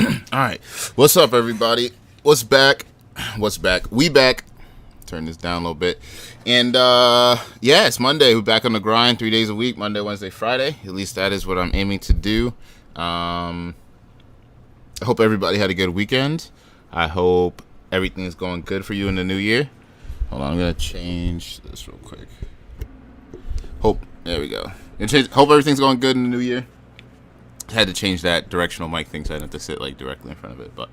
All right, what's up, everybody? What's back? We back. Turn this down a little bit, and yeah, it's Monday. We're back on the grind, 3 days a week: Monday, Wednesday, Friday. At least that is what I'm aiming to do. I hope everybody had a good weekend. I hope everything is going good for you in the new year. Hold on, I'm gonna change this real quick. There we go. Hope everything's going good in the new year. I had to change that directional mic thing so I didn't have to sit like directly in front of it. But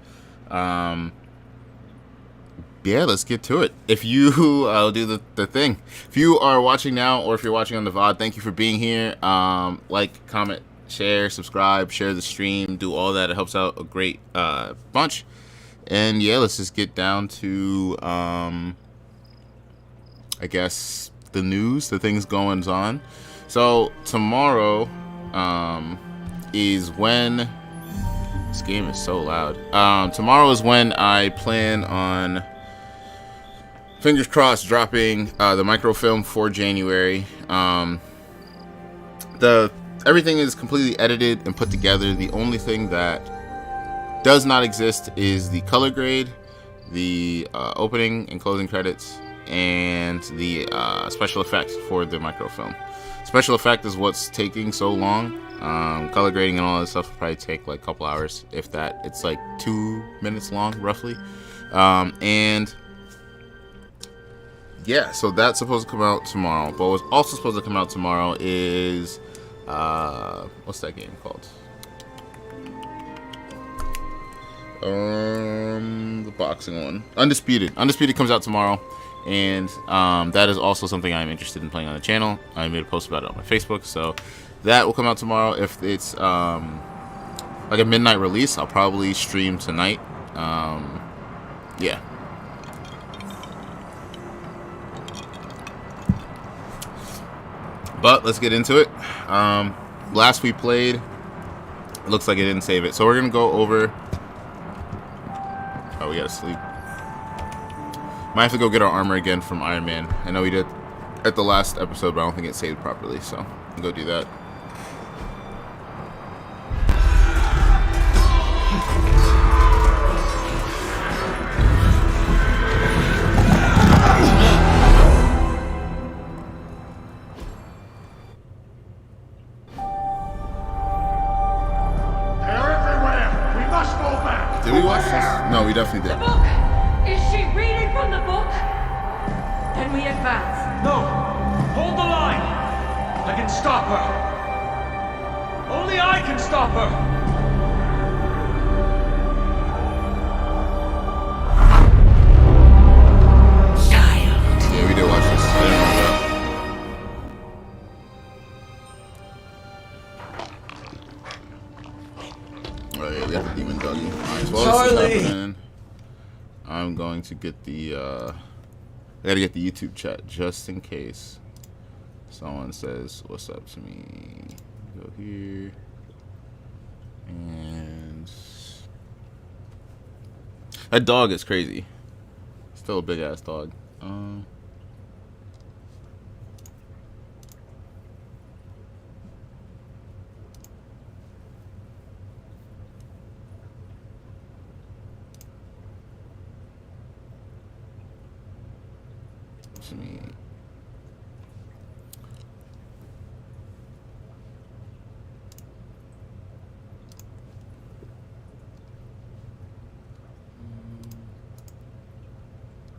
yeah, let's get to it. If you I'll do the thing. If you are watching now or if you're watching on the VOD, thank you for being here. Like, comment, share, subscribe, share the stream, do all that. It helps out a great bunch. And yeah, let's just get down to I guess the news, the things going on. So tomorrow is when this game is so loud. Tomorrow is when I plan on, fingers crossed, dropping the microfilm for January. Everything is completely edited and put together. The only thing that does not exist is the color grade, the opening and closing credits, and the special effects for the microfilm. Special effect is what's taking so long. Color grading and all that stuff will probably take like a couple hours, if that. It's like 2 minutes long, roughly. And yeah, so that's supposed to come out tomorrow. But what's also supposed to come out tomorrow is what's that game called? The boxing one, Undisputed. Undisputed comes out tomorrow. And that is also something I'm interested in playing on the channel. I made a post about it on my Facebook, so that will come out tomorrow. If it's like a midnight release, I'll probably stream tonight. Yeah. But let's get into it. Last we played, it looks like it didn't save it, so we're gonna go over. Oh, we gotta sleep. Might have to go get our armor again from Iron Man. I know we did at the last episode, but I don't think it saved properly, so I'll go do that. They're everywhere! We must go back! Did we watch this? No, we definitely did. The book! Is she reading from the book? Then we advance. No! Hold the line! I can stop her! Only I can stop her! Child. Yeah, we did watch this. I didn't know that. Oh yeah, we got the demon doggy. Alright, so while this is happening, I'm going to get the I gotta get the YouTube chat just in case someone says what's up to me. Go here and that dog is crazy. Still a big ass dog. To me.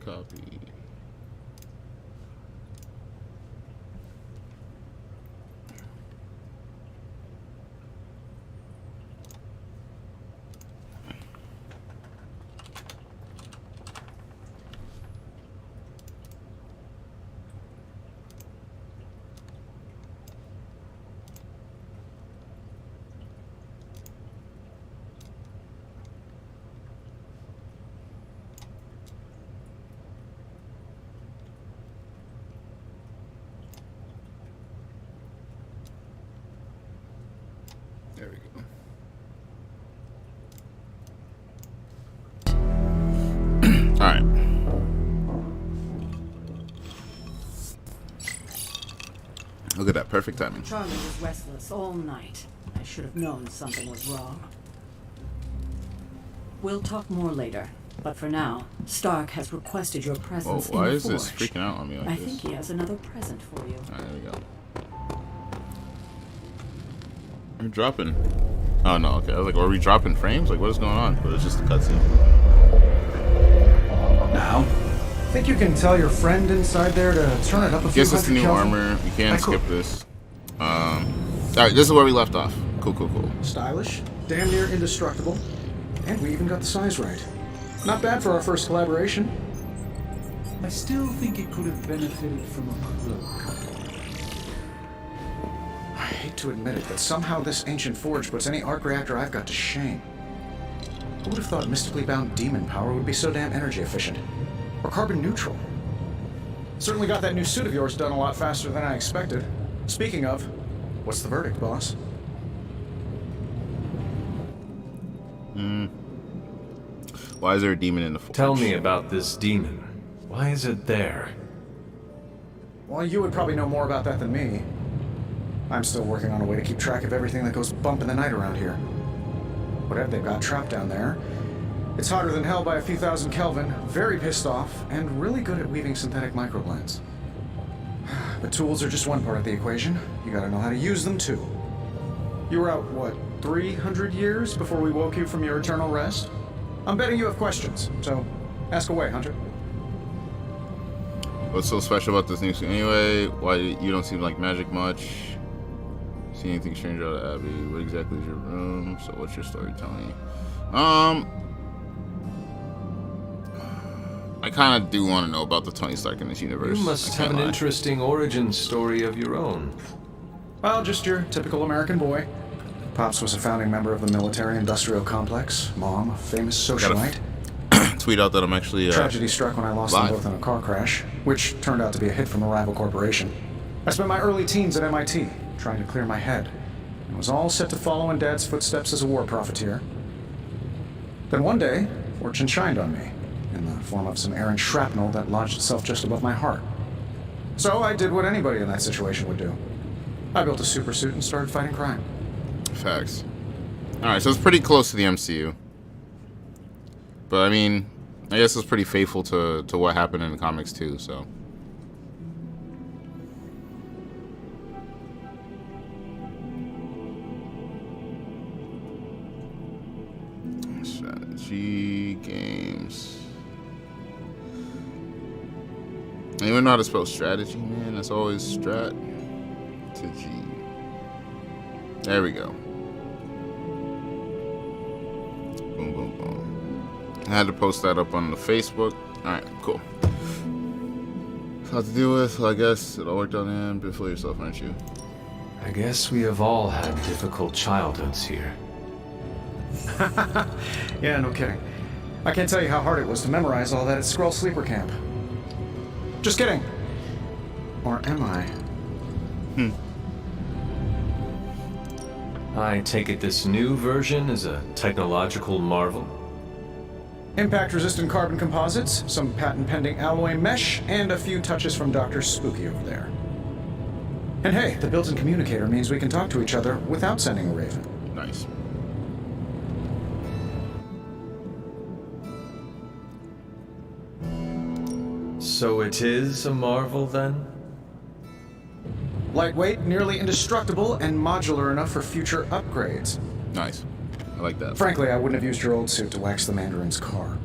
Copy. There we go. All right. Look at that, perfect timing. Charlie was restless all night. I should have known something was wrong. We'll talk more later. But for now, Stark has requested your presence Whoa, why in the is this forge. freaking out on me like I this? think he has another present for you. Alright, there we go. We're dropping. Oh no, okay. I was like, are we dropping frames? Like, what is going on? But it's just a cutscene. Now, think you can tell your friend inside there to turn it up a few Guess it's the hundred new Kelvin? armor. We I can could. skip this. Alright, this is where we left off. Cool. Stylish, damn near indestructible, and we even got the size right. Not bad for our first collaboration. I still think it could have benefited from a cloak. I hate to admit it, but somehow this ancient forge puts any arc reactor I've got to shame. Who would have thought mystically bound demon power would be so damn energy efficient? Or carbon neutral? Certainly got that new suit of yours done a lot faster than I expected. Speaking of, what's the verdict, boss? Why is there a demon in the forge? Tell me about this demon. Why is it there? Well, you would probably know more about that than me. I'm still working on a way to keep track of everything that goes bump in the night around here. Whatever they've got trapped down there, it's hotter than hell by a few thousand Kelvin, very pissed off, and really good at weaving synthetic microblends. But tools are just one part of the equation. You gotta know how to use them too. You were out, what, 300 years before we woke you from your eternal rest? I'm betting you have questions, so ask away, Hunter. What's so special about this new suit anyway? Why you don't seem like magic much? See anything strange out of Abby? What exactly is your room? So what's your story telling? I kind of do want to know about the Tony Stark in this universe. You must I have can't an lie. interesting origin story of your own. Well, just your typical American boy. Pops was a founding member of the military-industrial complex. Mom, a famous socialite. Tweet out that I'm actually Tragedy struck when I lost live. them both in a car crash, which turned out to be a hit from a rival corporation. I spent my early teens at MIT, trying to clear my head, and was all set to follow in Dad's footsteps as a war profiteer. Then one day, fortune shined on me, in the form of some errant shrapnel that lodged itself just above my heart. So I did what anybody in that situation would do. I built a super suit and started fighting crime. Facts. Alright, so it's pretty close to the MCU. But I mean, I guess it's pretty faithful to what happened in the comics too, so. Strategy games. Anyone know how to spell strategy, man? That's always strat to G. There we go. Boom, boom, boom. I had to post that up on the Facebook. Alright, cool. A lot to deal with, so I guess it all worked out in the end. But feel yourself, aren't you? I guess we have all had difficult childhoods here. Yeah, no kidding. I can't tell you how hard it was to memorize all that at Skrull Sleeper Camp. Just kidding. Or am I? I take it this new version is a technological marvel? Impact-resistant carbon composites, some patent-pending alloy mesh, and a few touches from Dr. Spooky over there. And hey, the built-in communicator means we can talk to each other without sending a raven. Nice. So it is a marvel then? Lightweight, nearly indestructible, and modular enough for future upgrades. Nice. I like that. Frankly, I wouldn't have used your old suit to wax the Mandarin's car.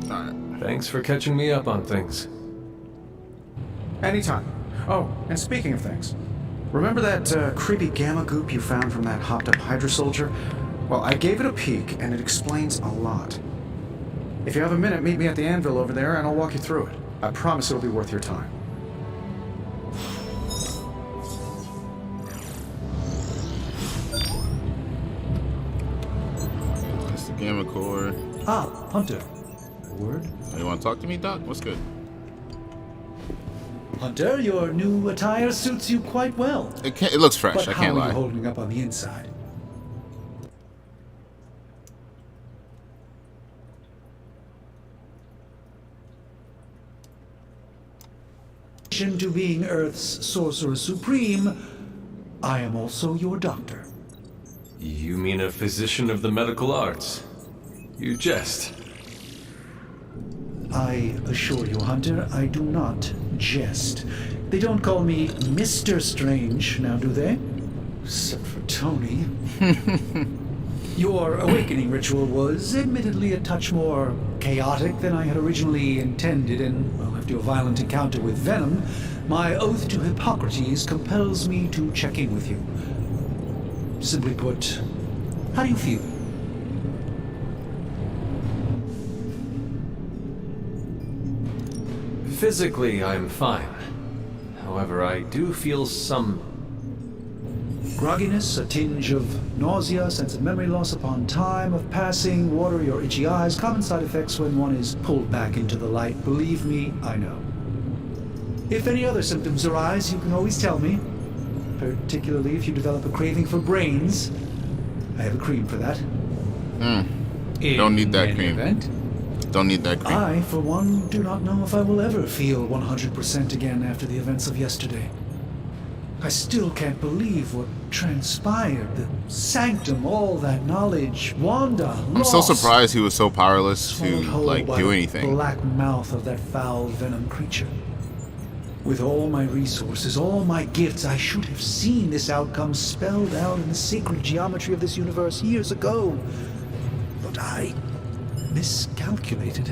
Alright. Thanks for catching me up on things. Anytime. Oh, and speaking of things, remember that creepy gamma goop you found from that hopped-up Hydra soldier? Well, I gave it a peek, and it explains a lot. If you have a minute, meet me at the anvil over there, and I'll walk you through it. I promise it'll be worth your time. That's the Gamma Core. Ah, Hunter. A word? Oh, you want to talk to me, Doc? What's good? Hunter, your new attire suits you quite well. It looks fresh. But I how can't are lie. you holding up on the inside? To being Earth's Sorcerer Supreme, I am also your doctor. You mean a physician of the medical arts? You jest. I assure you, Hunter, I do not jest. They don't call me Mr. Strange, now do they? Except for Tony. Your awakening ritual was admittedly a touch more chaotic than I had originally intended, and well, after a violent encounter with Venom, my oath to Hippocrates compels me to check in with you. Simply put, how do you feel? Physically, I'm fine. However, I do feel some... Grogginess, a tinge of nausea, sense of memory loss upon time of passing, watery or itchy eyes, common side effects when one is pulled back into the light. Believe me, I know. If any other symptoms arise, you can always tell me. Particularly if you develop a craving for brains. I have a cream for that. Don't need that cream. Event, Don't need that cream. I, for one, do not know if I will ever feel 100% again after the events of yesterday. I still can't believe what transpired. The sanctum, all that knowledge, Wanda, I'm so lost, surprised he was so powerless to swallowed whole like by do the anything. black mouth of that foul venom creature. With all my resources, all my gifts, I should have seen this outcome spelled out in the sacred geometry of this universe years ago. But I miscalculated.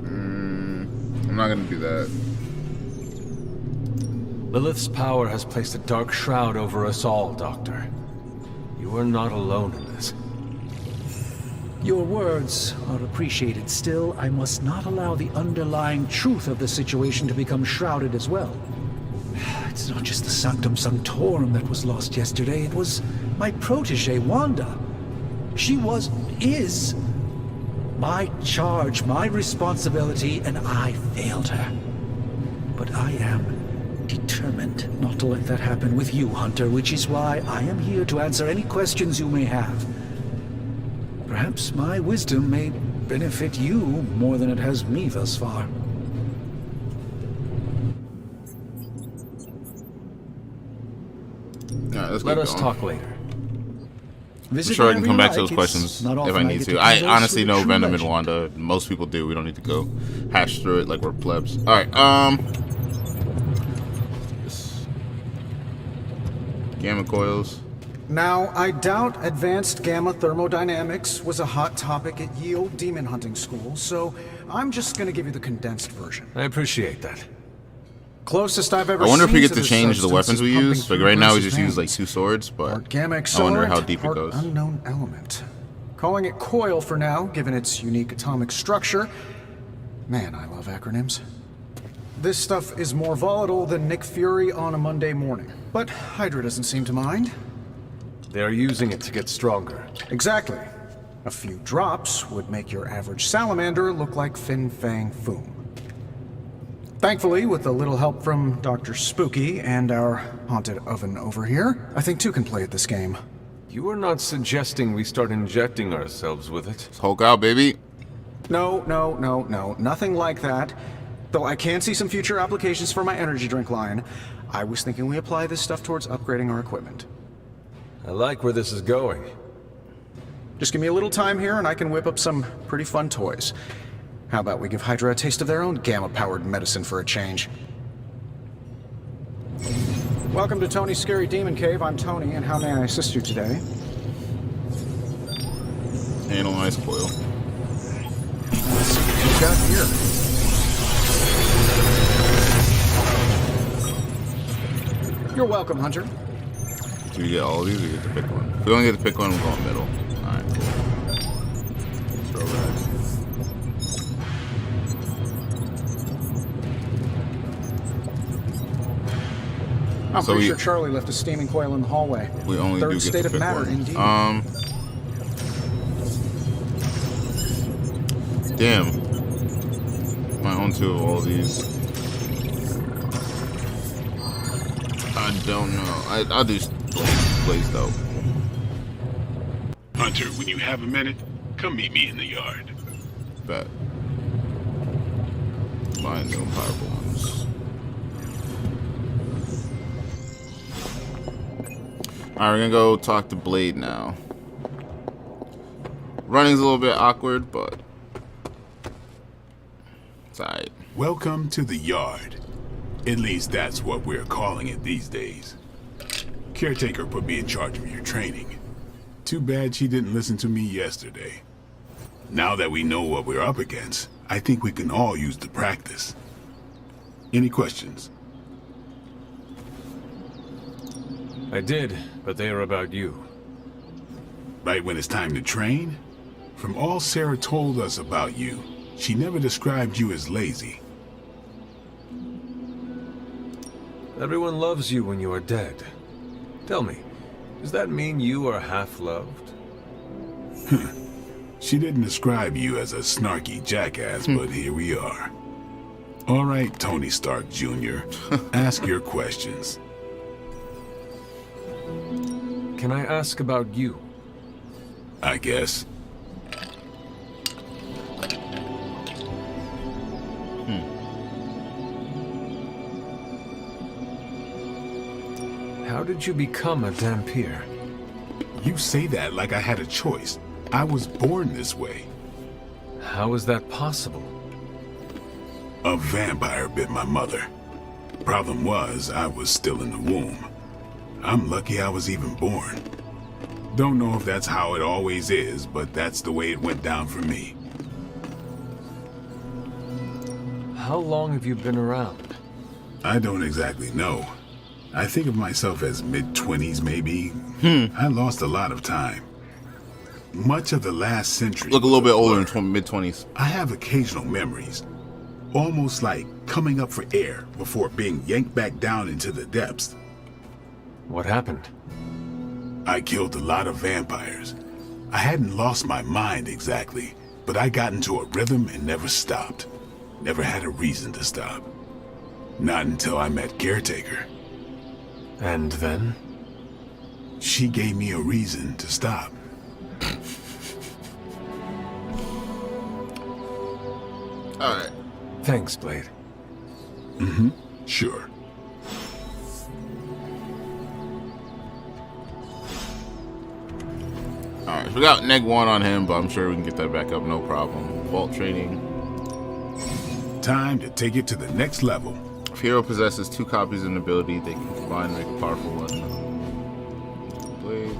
I'm not gonna do that. Lilith's power has placed a dark shroud over us all, Doctor. You are not alone in this. Your words are appreciated. Still, I must not allow the underlying truth of the situation to become shrouded as well. It's not just the Sanctum Sanctorum that was lost yesterday. It was my protege, Wanda. She is my charge, my responsibility, and I failed her. But I am determined not to let that happen with you, Hunter, which is why I am here to answer any questions you may have. Perhaps my wisdom may benefit you more than it has me thus far. Alright, let's Let keep us going. talk later. I'm sure I can come back to those questions if I need to. I honestly know Venom and Wanda. Most people do. We don't need to go hash through it like we're plebs. Alright, gamma coils. Now, I doubt advanced gamma thermodynamics was a hot topic at Yield Demon Hunting School, so I'm just gonna give you the condensed version. I appreciate that. Closest I've ever I wonder if seen we get to to this change the substance weapons is we pumping use. Like through right now we Bruce's just use like veins. 2 swords, but Part gamma I accelerant, wonder how deep it part goes. unknown element. Calling it coil for now, given its unique atomic structure. Man, I love acronyms. This stuff is more volatile than Nick Fury on a Monday morning. But Hydra doesn't seem to mind. They are using it to get stronger. Exactly. A few drops would make your average salamander look like Fin Fang Foom. Thankfully, with a little help from Dr. Spooky and our haunted oven over here, I think two can play at this game. You are not suggesting we start injecting ourselves with it? Let's Hulk out, baby. No, nothing like that. Though I can see some future applications for my energy drink line. I was thinking we apply this stuff towards upgrading our equipment. I like where this is going. Just give me a little time here and I can whip up some pretty fun toys. How about we give Hydra a taste of their own gamma-powered medicine for a change? Welcome to Tony's Scary Demon Cave. I'm Tony, and how may I assist you today? Analyze coil. Let's see what you've got here. You're welcome, Hunter. Do we get all of these or we get to pick one? If we only get to pick one, we'll go in the middle. Alright, cool. Throw that. I'm So pretty we- sure Charlie left a steaming coil in the hallway. We only Third do get state to of pick matter, one. indeed. Damn. My own 2 of all these. I don't know. I'll do Blaze though. Hunter, when you have a minute, come meet me in the yard. Bet. Combine new and powerful ones. Alright, we're gonna go talk to Blade now. Running's a little bit awkward, but it's alright. Welcome to the yard. At least that's what we're calling it these days. Caretaker put me in charge of your training. Too bad she didn't listen to me yesterday. Now that we know what we're up against, I think we can all use the practice. Any questions? I did, but they are about you. Right when it's time to train? From all Sarah told us about you, she never described you as lazy. Everyone loves you when you are dead. Tell me, does that mean you are half-loved? She didn't describe you as a snarky jackass, but here we are. All right, Tony Stark Jr., ask your questions. Can I ask about you? I guess. How did you become a Dhampir? You say that like I had a choice. I was born this way. How is that possible? A vampire bit my mother. Problem was, I was still in the womb. I'm lucky I was even born. Don't know if that's how it always is, but that's the way it went down for me. How long have you been around? I don't exactly know. I think of myself as mid-20s, maybe. I lost a lot of time. Much of the last century. Look a little bit older in mid-20s. I have occasional memories. Almost like coming up for air before being yanked back down into the depths. What happened? I killed a lot of vampires. I hadn't lost my mind exactly, but I got into a rhythm and never stopped. Never had a reason to stop. Not until I met Caretaker. And then? She gave me a reason to stop. Alright. Thanks, Blade. Sure. Alright, so we got neg 1 on him, but I'm sure we can get that back up, no problem. Vault training. Time to take it to the next level. If hero possesses 2 copies of an ability, they can combine and make a powerful one. Blade.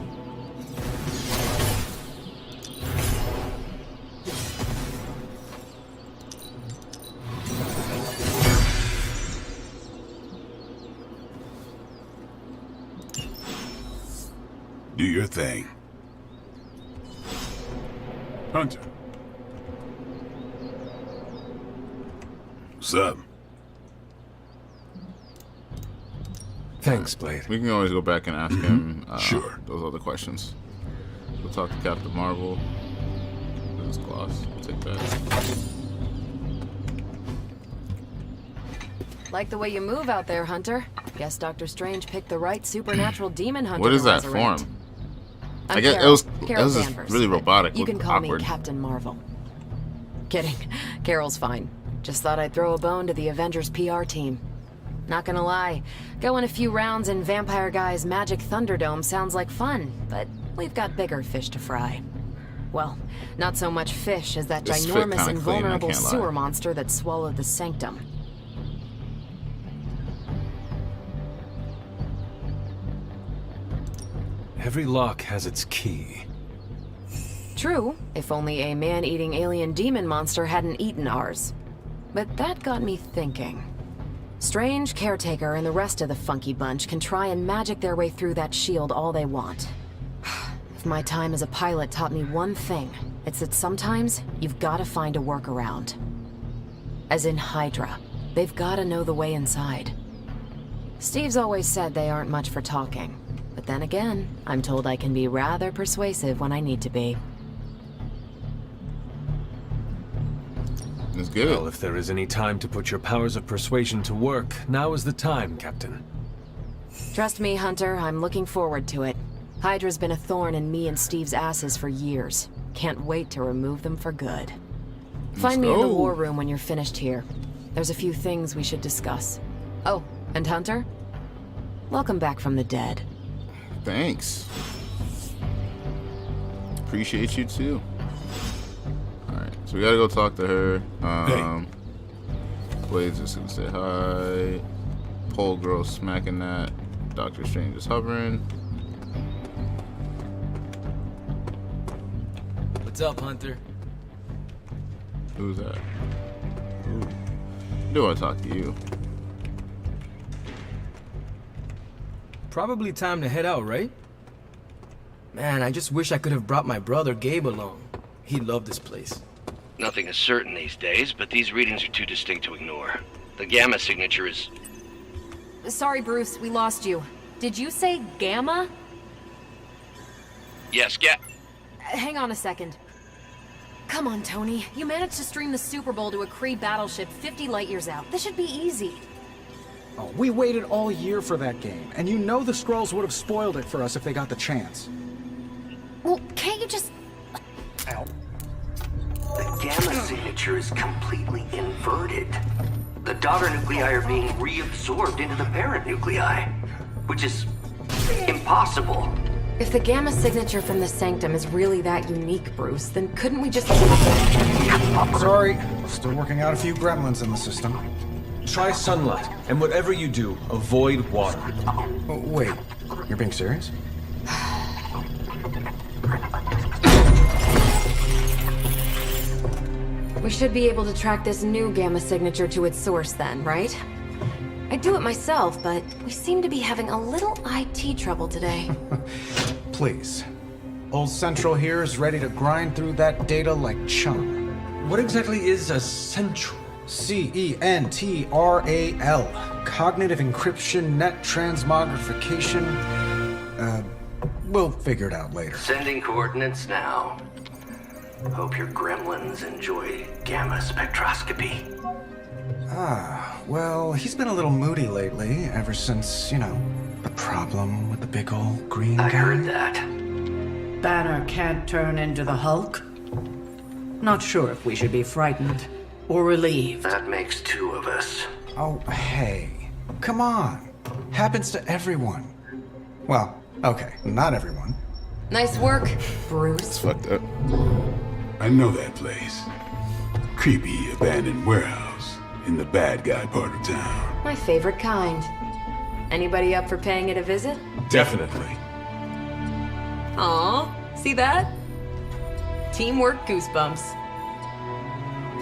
Do your thing. Hunter. What's up? Thanks, Blade. We can always go back and ask him Sure. those other questions. We'll talk to Captain Marvel. This gloss. Take that. Like the way you move out there, Hunter. Guess Dr. Strange picked the right supernatural demon hunter. What is to that resurrect. form? I'm I guess Carol, it was Carol just Danvers, really but robotic. You can call awkward. me Captain Marvel. Kidding. Carol's fine. Just thought I'd throw a bone to the Avengers PR team. Not gonna lie, going a few rounds in Vampire Guy's Magic Thunderdome sounds like fun, but we've got bigger fish to fry. Well, not so much fish as that This fit ginormous kinda and clean, I vulnerable can't lie. sewer monster that swallowed the Sanctum. Every lock has its key. True, if only a man-eating alien demon monster hadn't eaten ours. But that got me thinking. Strange, Caretaker, and the rest of the funky bunch can try and magic their way through that shield all they want. If my time as a pilot taught me one thing, it's that sometimes you've got to find a workaround. As in Hydra, they've got to know the way inside. Steve's always said they aren't much for talking. But then again, I'm told I can be rather persuasive when I need to be. It's good. Well, if there is any time to put your powers of persuasion to work, now is the time, Captain. Trust me, Hunter, I'm looking forward to it. Hydra's been a thorn in me and Steve's asses for years. Can't wait to remove them for good. Find me in the go. war room when you're finished here. There's a few things we should discuss. Oh, and Hunter? Welcome back from the dead. Thanks. Appreciate you too. Alright, so we gotta go talk to her. Blade's just gonna say hi. Pole girl smacking that. Doctor Strange is hovering. What's up, Hunter? Who's that? Ooh. I do want to talk to you. Probably time to head out, right? Man, I just wish I could have brought my brother Gabe along. He'd love this place. Nothing is certain these days, but these readings are too distinct to ignore. The gamma signature is... Sorry, Bruce, we lost you. Did you say Gamma? Yes, Hang on a second. Come on, Tony. You managed to stream the Super Bowl to a Kree battleship 50 light years out. This should be easy. Oh, we waited all year for that game, and you know the Skrulls would have spoiled it for us if they got the chance. Well, can't you just... Ow. The gamma signature is completely inverted. The daughter nuclei are being reabsorbed into the parent nuclei, which is impossible. If the Gamma signature from the Sanctum is really that unique, Bruce, then couldn't we just... Sorry, still working out a few gremlins in the system. Try sunlight, and whatever you do, avoid water. Oh, wait, you're being serious? We should be able to track this new Gamma signature to its source then, right? I'd do it myself, but we seem to be having a little IT trouble today. Please. Old Central here is ready to grind through that data like chum. What exactly is a central? CENTRAL. Cognitive encryption, net transmogrification. We'll figure it out later. Sending coordinates now. Hope your gremlins enjoy gamma spectroscopy. Well, he's been a little moody lately, ever since, you know, the problem with the big old green guy. I heard that. Banner can't turn into the Hulk? Not sure if we should be frightened or relieved. That makes two of us. Oh, hey. Come on. Happens to everyone. Well, okay, not everyone. Nice work, It's Bruce. fucked up. I know that place. Creepy abandoned warehouse in the bad guy part of town. My favorite kind. Anybody up for paying it a visit? Definitely. Aw, see that? Teamwork goosebumps.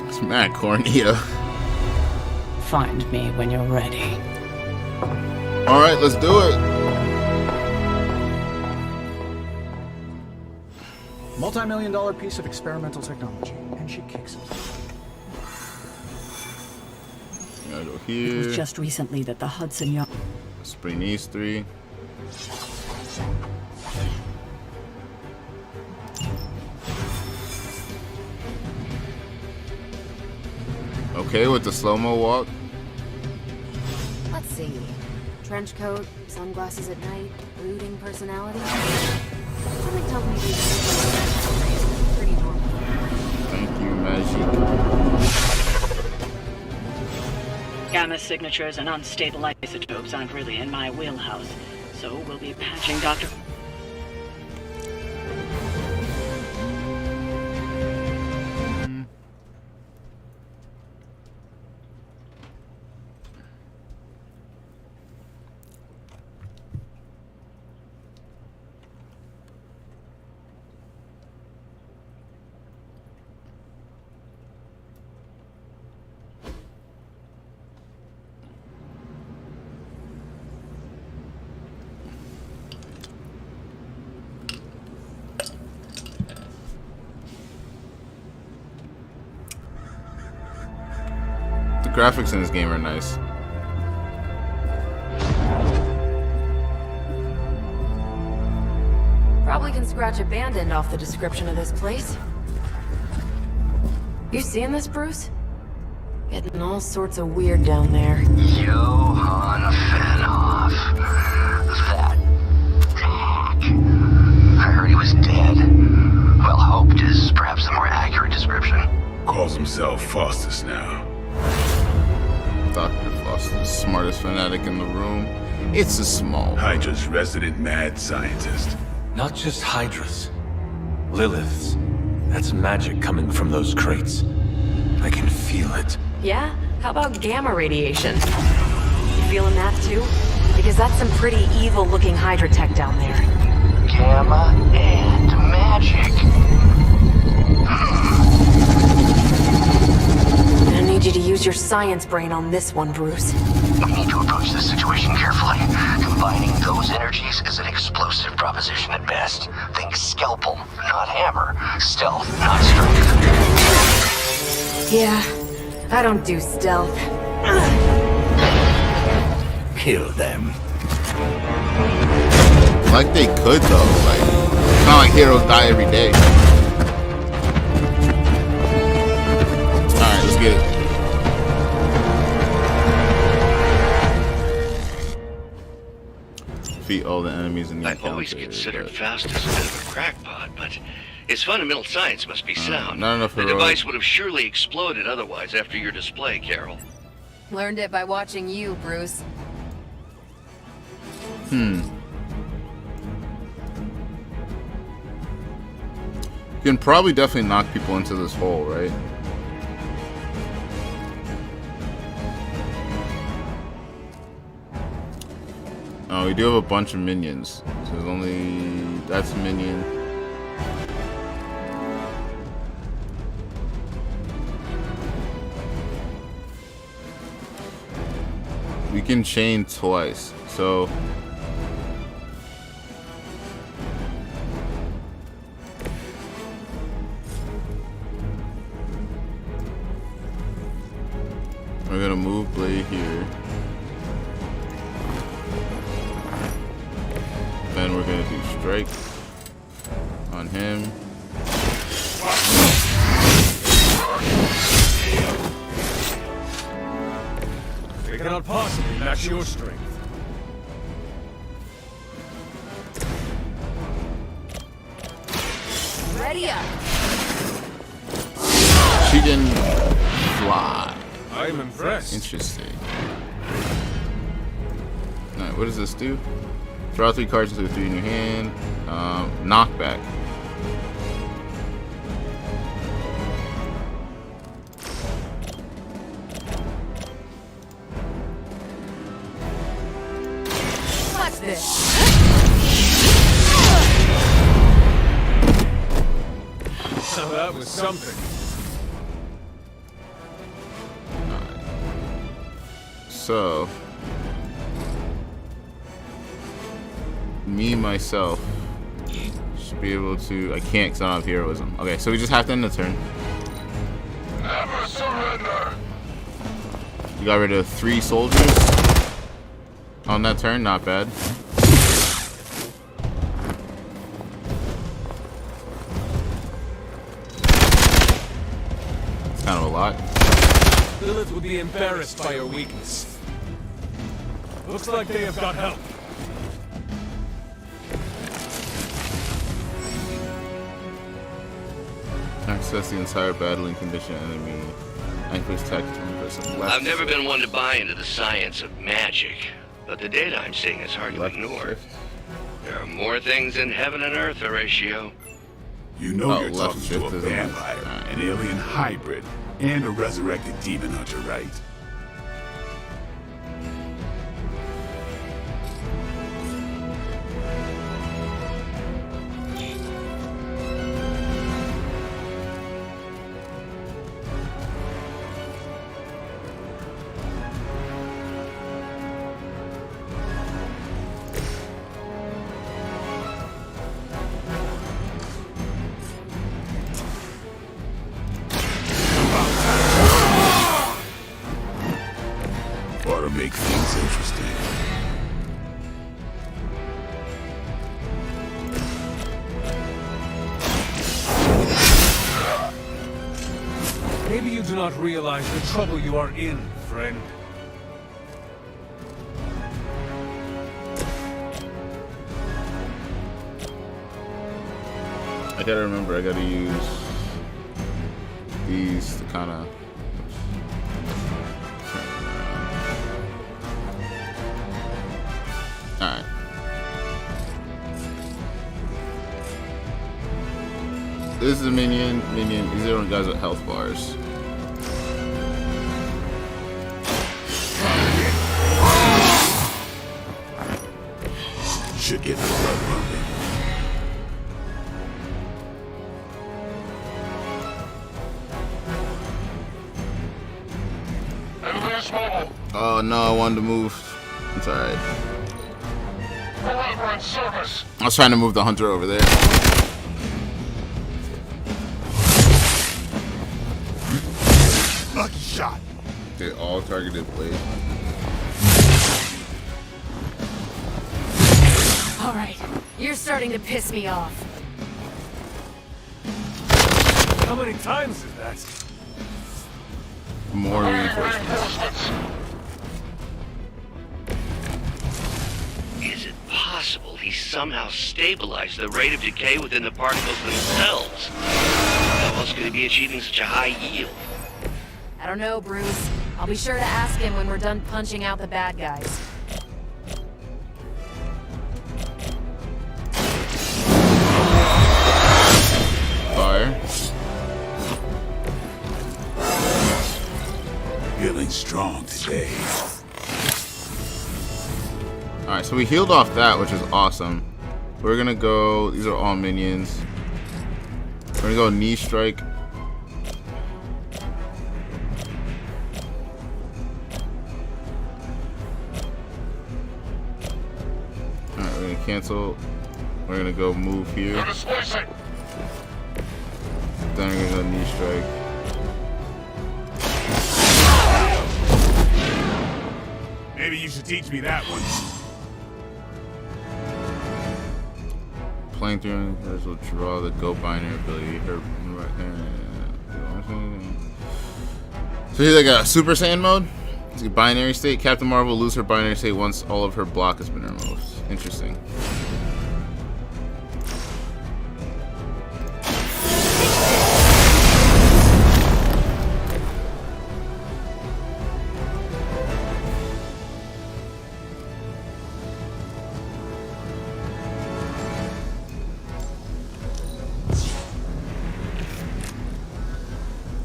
It's mad corny, yo. Find me when you're ready. Alright, let's do it. Multi-million-dollar piece of experimental technology, and she kicks it. Gotta go It here. was just recently that the Hudson Yard... Let's bring these three. Okay with the slow-mo walk. Let's see. Trench coat, sunglasses at night, brooding personality. Something tells me these pretty normal. Thank you, Magic. Gamma signatures and unstable isotopes aren't really in my wheelhouse, so we'll be patching Dr. The graphics in this game are nice. Probably can scratch abandoned off the description of this place. You seeing this, Bruce? Getting all sorts of weird down there. Johann Fanoff. That hack. I heard he was dead. Well, hoped is perhaps the more accurate description. Calls himself Faustus now. lost the smartest fanatic in the room. It's a small. Hydra's resident mad scientist. Not just Hydras. Lilith's. That's magic coming from those crates. I can feel it. Yeah? How about gamma radiation? You feeling that too? Because that's some pretty evil-looking Hydra tech down there. Gamma and magic. I need you to use your science brain on this one, Bruce. We need to approach this situation carefully. Combining those energies is an explosive proposition at best. Think scalpel, not hammer. Stealth, not strength. Yeah, I don't do stealth. Kill them. Like they could though. Like, it's not like heroes die every day. Alright, let's get it. Defeat all the enemies in the I've always considered Faust as a bit of a crackpot, but his fundamental science must be sound. Not enough The heroic. device would have surely exploded otherwise after your display, Carol. Learned it by watching you, Bruce. You can probably definitely knock people into this hole, right? Oh, we do have a bunch of minions. So there's only... that's a minion. We can chain twice, so... we're gonna move Blade here. Then we're gonna do strike on him. They cannot possibly match your strength. Ready up. She didn't fly. I'm impressed. Interesting. Alright, what does this do? Draw 3 cards into 3 in your hand. Knockback. What's this? So that was something. So, me, myself, should be able to... I can't because I don't have heroism. Okay, so we just have to end the turn. Never surrender. You got rid of 3 soldiers on that turn. Not bad. It's kind of a lot. Lilith would be embarrassed by your weakness. Looks like they have got help. Access the entire battling condition enemy. Increase attack 20% left. I've never been one to buy into the science of magic, but the data I'm seeing is hard to ignore. There are more things in heaven and earth, Horatio. You know Oh, you're left talking shift to a is on. vampire, an alien hybrid, and a resurrected demon hunter, right? Ought to make things interesting. Maybe you do not realize the trouble you are in, friend. I gotta remember, I gotta use these to kind of... This is a minion. These are the only guys with health bars. Should get the blood pumping. Oh no, I wanted to move. It's alright. I was trying to move the hunter over there. Lucky shot. They all targeted blade. Alright, you're starting to piss me off. How many times is that? More reinforcements. Is it possible he somehow stabilized the rate of decay within the particles themselves? How else could he be achieving such a high yield? I don't know, Bruce. I'll be sure to ask him when we're done punching out the bad guys. Fire. Feeling strong today. Alright, so we healed off that, which is awesome. We're gonna go, these are all minions. We're gonna go knee strike. Alright, we're gonna cancel. We're gonna go move here. Then we're gonna go knee strike. Maybe you should teach me that one. Playing through this will draw the go binary ability. Her right hand. So he's like a Super Saiyan mode. It's a binary state. Captain Marvel will lose her binary state once all of her block has been removed. Interesting.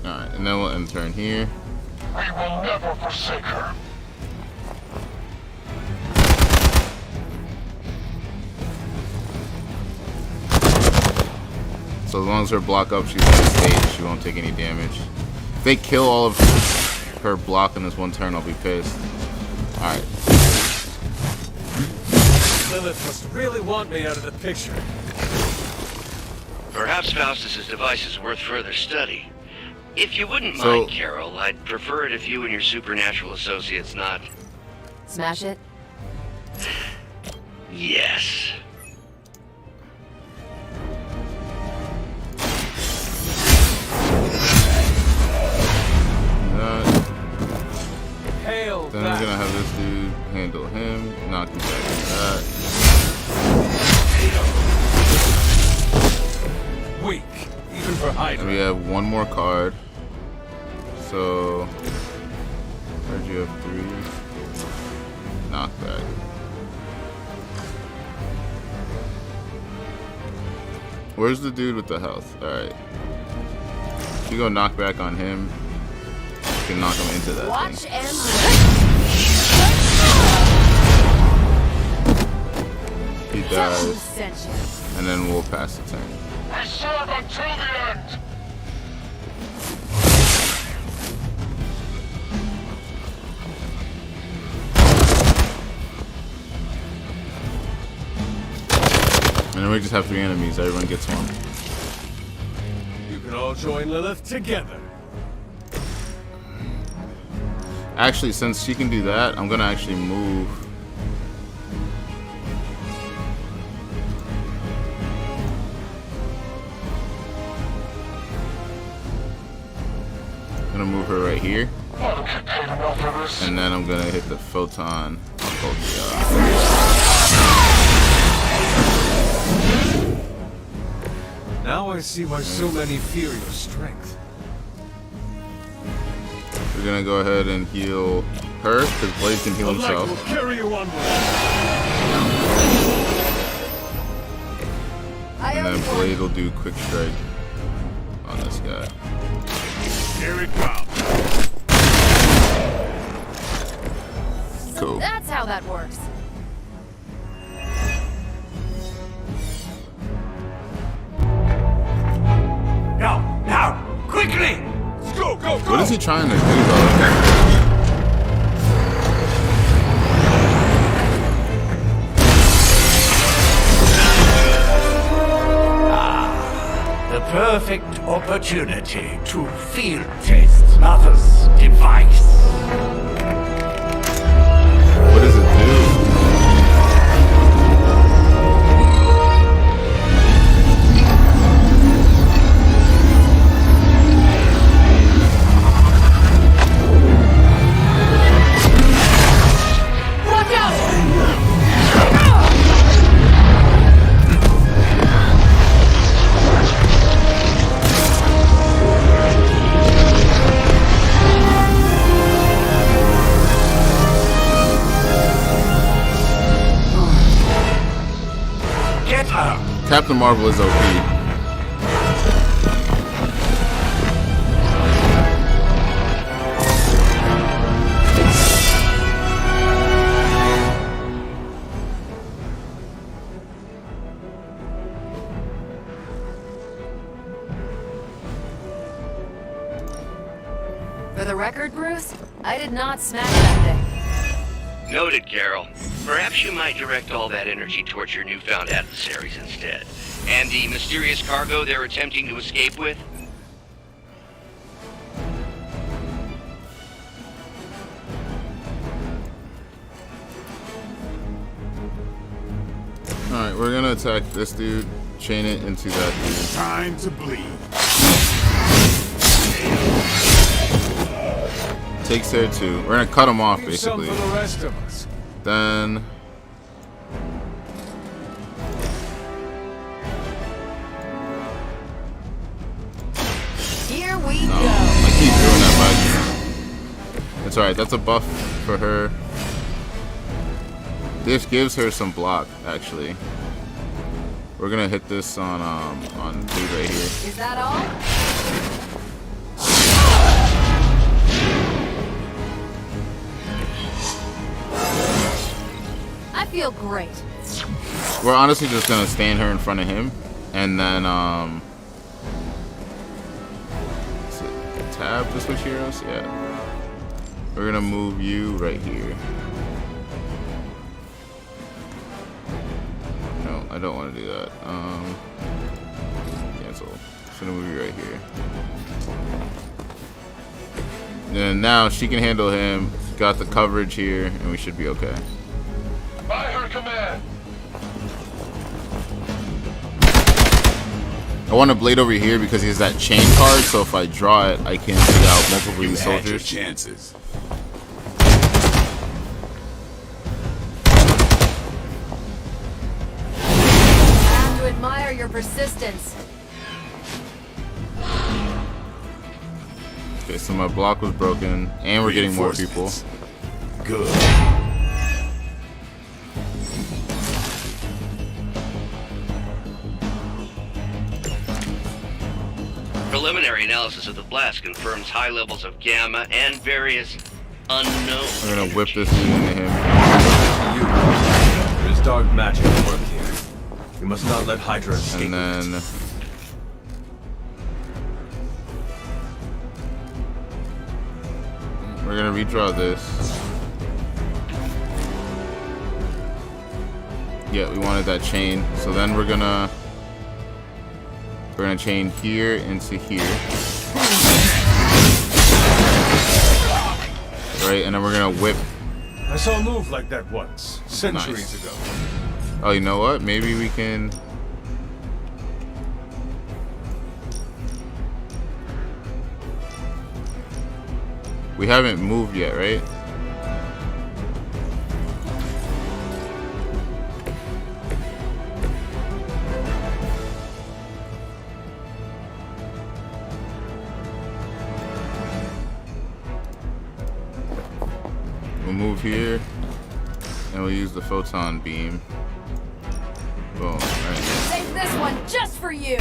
Alright, and then we'll end turn here. We will never forsake her. So as long as her block up, she's in the stage, she won't take any damage. If they kill all of her block in this one turn, I'll be pissed. Alright. Lilith must really want me out of the picture. Perhaps Faustus's device is worth further study. If you wouldn't So- mind, Carol, I'd prefer it if you and your supernatural associates not... Smash it? Yes. Hail Then back. we're gonna have this dude handle him, knock him back to that. Weak, even for Hydra. And we have one more card. So, where'd you have 3? Knockback. Where's the dude with the health? Alright. If you go knockback on him, you can knock him into that Watch thing. and He dies, and then we'll pass the turn. We serve until the end. And then we just have 3 enemies, everyone gets one. You can all join Lilith together. Actually, since she can do that, I'm gonna actually move. I'm gonna move her right here. And then I'm gonna hit the photon on both Now I see why so many fear your strength. We're gonna go ahead and heal her, because Blade can heal The light will himself. carry you onward. And then Blade will do quick strike. this guy. Here it comes. Cool. That's how that works. Now, quickly! Go, go, go! What is he trying to do though? The perfect opportunity to field test Mother's device. What does it do? Watch out! Get her! Captain Marvel is OP. For the record, Bruce, I did not smash that thing. Noted, Carol. Perhaps you might direct all that energy towards your newfound adversaries instead. And the mysterious cargo they're attempting to escape with? Alright, we're gonna attack this dude, chain it into that dude. Time to bleed. Takes there too. We're gonna cut him off Leave some basically. for the rest of us. Then Here we no, go. I keep doing that, but it's alright. That's a buff for her. This gives her some block, actually. We're gonna hit this on dude right here. Is that all? I feel great. We're honestly just gonna stand her in front of him, and then is it tab to switch heroes? Yeah. We're gonna move you right here. No, I don't want to do that. Cancel. Just gonna move you right here. And now she can handle him. Got the coverage here, and we should be okay. By her command. I want to blade over here because he has that chain card, so if I draw it, I can take out multiple of these Had your soldiers. chances. I have to admire your persistence. Okay, so my block was broken, and we're getting more people. Reinforcements. Good. Preliminary analysis of the blast confirms high levels of gamma and various unknown. We're gonna whip this dude into him. There is dark magic at work here. We must not let Hydra escape. And then we're gonna redraw this. Yeah, we wanted that chain. So then we're gonna chain here into here. Right, and then we're gonna whip. I saw a move like that once, centuries Nice. ago. Oh, you know what? Maybe we can. We haven't moved yet, right? We'll move here, and we'll use the photon beam. Boom, right. Save this one just for you.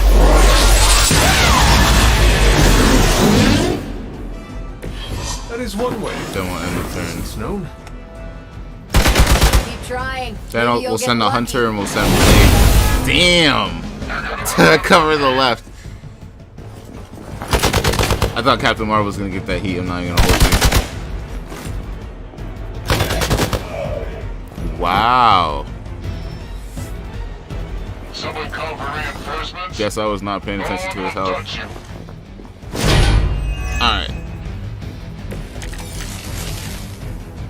That is one way. Then we'll end the turn. It's known. Keep trying. Then Maybe you'll we'll get send the lucky. hunter and we'll send Blade. Damn! To cover the left. I thought Captain Marvel was gonna get that heat. I'm not even gonna hold you. Wow. Someone call for reinforcements? Guess I was not paying attention to his health. Alright.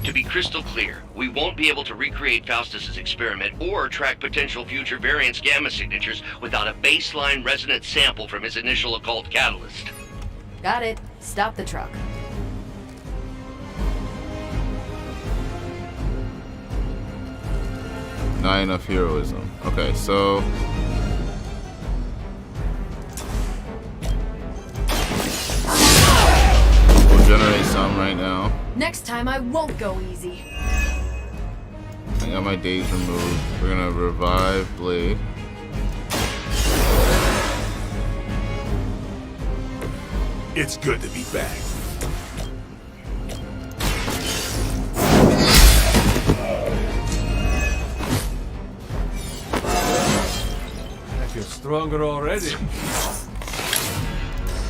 To be crystal clear, we won't be able to recreate Faustus's experiment or track potential future variants' gamma signatures without a baseline resonance sample from his initial occult catalyst. Got it. Stop the truck. Not enough heroism. Okay, so we'll generate some right now. Next time I won't go easy. I got my days removed. We're gonna revive Blade. It's good to be back. I feel stronger already.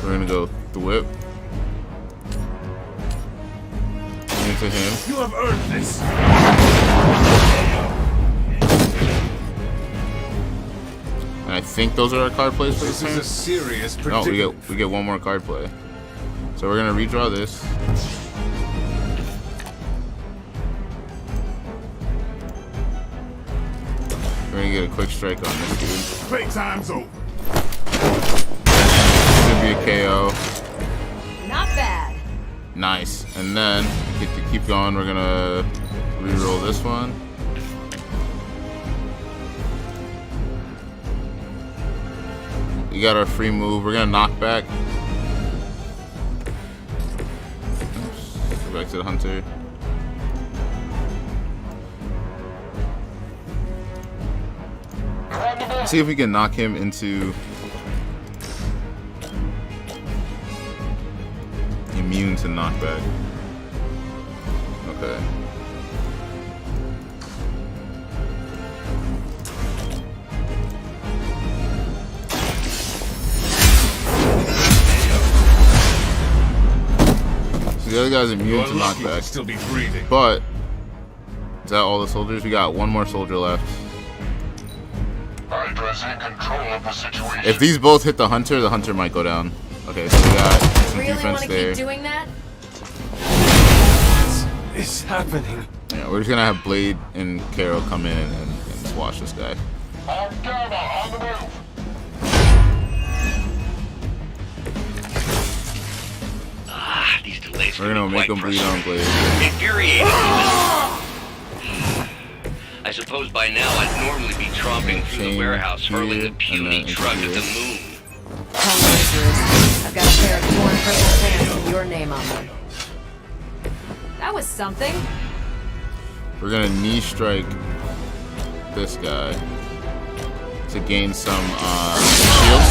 We're gonna go Thwip into him. You have earned this. And I think those are our card plays for this This is turn. a serious No, predicament. we get one more card play. So we're gonna redraw this. We're gonna get a quick strike on this dude. Playtime's over. Should be a KO. Not bad. Nice. And then keep going. We're gonna reroll this one. We got our free move. We're gonna knock back. Oops. Go back to the hunter. See if we can knock him into immune to knockback. Okay. So the other guy's immune to knockback. Still be breathing. But is that all the soldiers? We got one more soldier left. Hydra's in control of the situation. If these both hit the hunter might go down. Okay, so we got some Really defense want to there. keep doing that? What is happening? Yeah, we're just gonna have Blade and Carol come in and squash this guy. On Gamma, on the move. Ah, these delays We're can gonna be make quite him bleed on Blade. infuriating. I suppose by now I'd normally be tromping through the Chain warehouse, hurling here, the and puny then truck into at the here. moon. I've got a pair of torn purple pants with your name on them. That was something. We're gonna knee strike this guy to gain some shields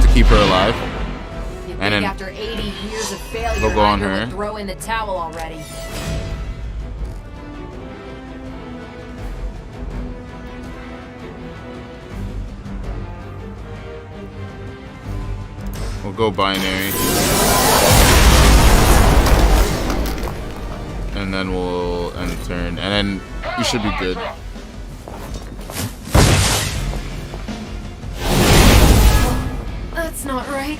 to keep her alive. You think And then after 80 years of failure, we'll go on Hydra her. would throw in the towel already. We'll go binary. And then we'll end the turn. And then we should be good. That's not right.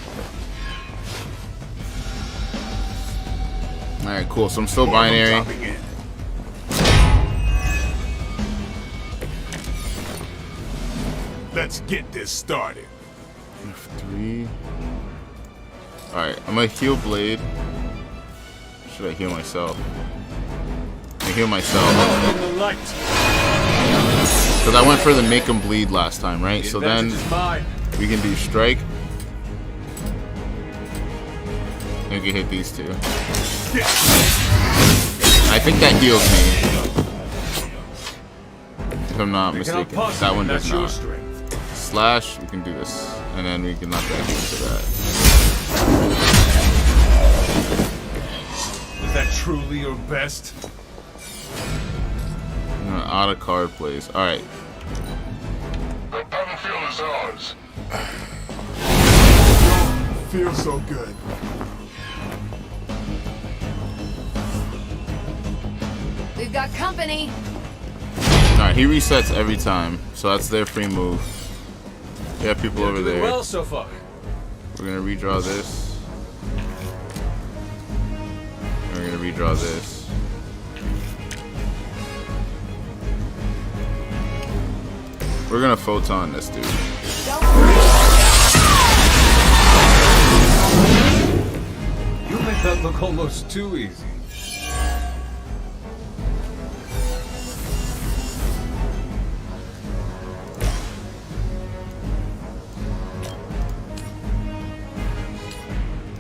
Alright, cool. So I'm still binary. Let's get this started. 3. Alright, I'm gonna heal Blade. Should I heal myself? I heal myself. Because I went for the make him bleed last time, right? So then we can do strike. And we can hit these two. I think that heals me. If I'm not mistaken. That one does not. Slash, we can do this. And then we can knock that into that. that truly your best? Out of card plays. All right. The battlefield is ours. Feels so good. We've got company. Alright, he resets every time, so that's their free move. We have people over there. Well, so far. We're gonna redraw this. And we're gonna redraw this. We're gonna photon this dude. You make that look almost too easy.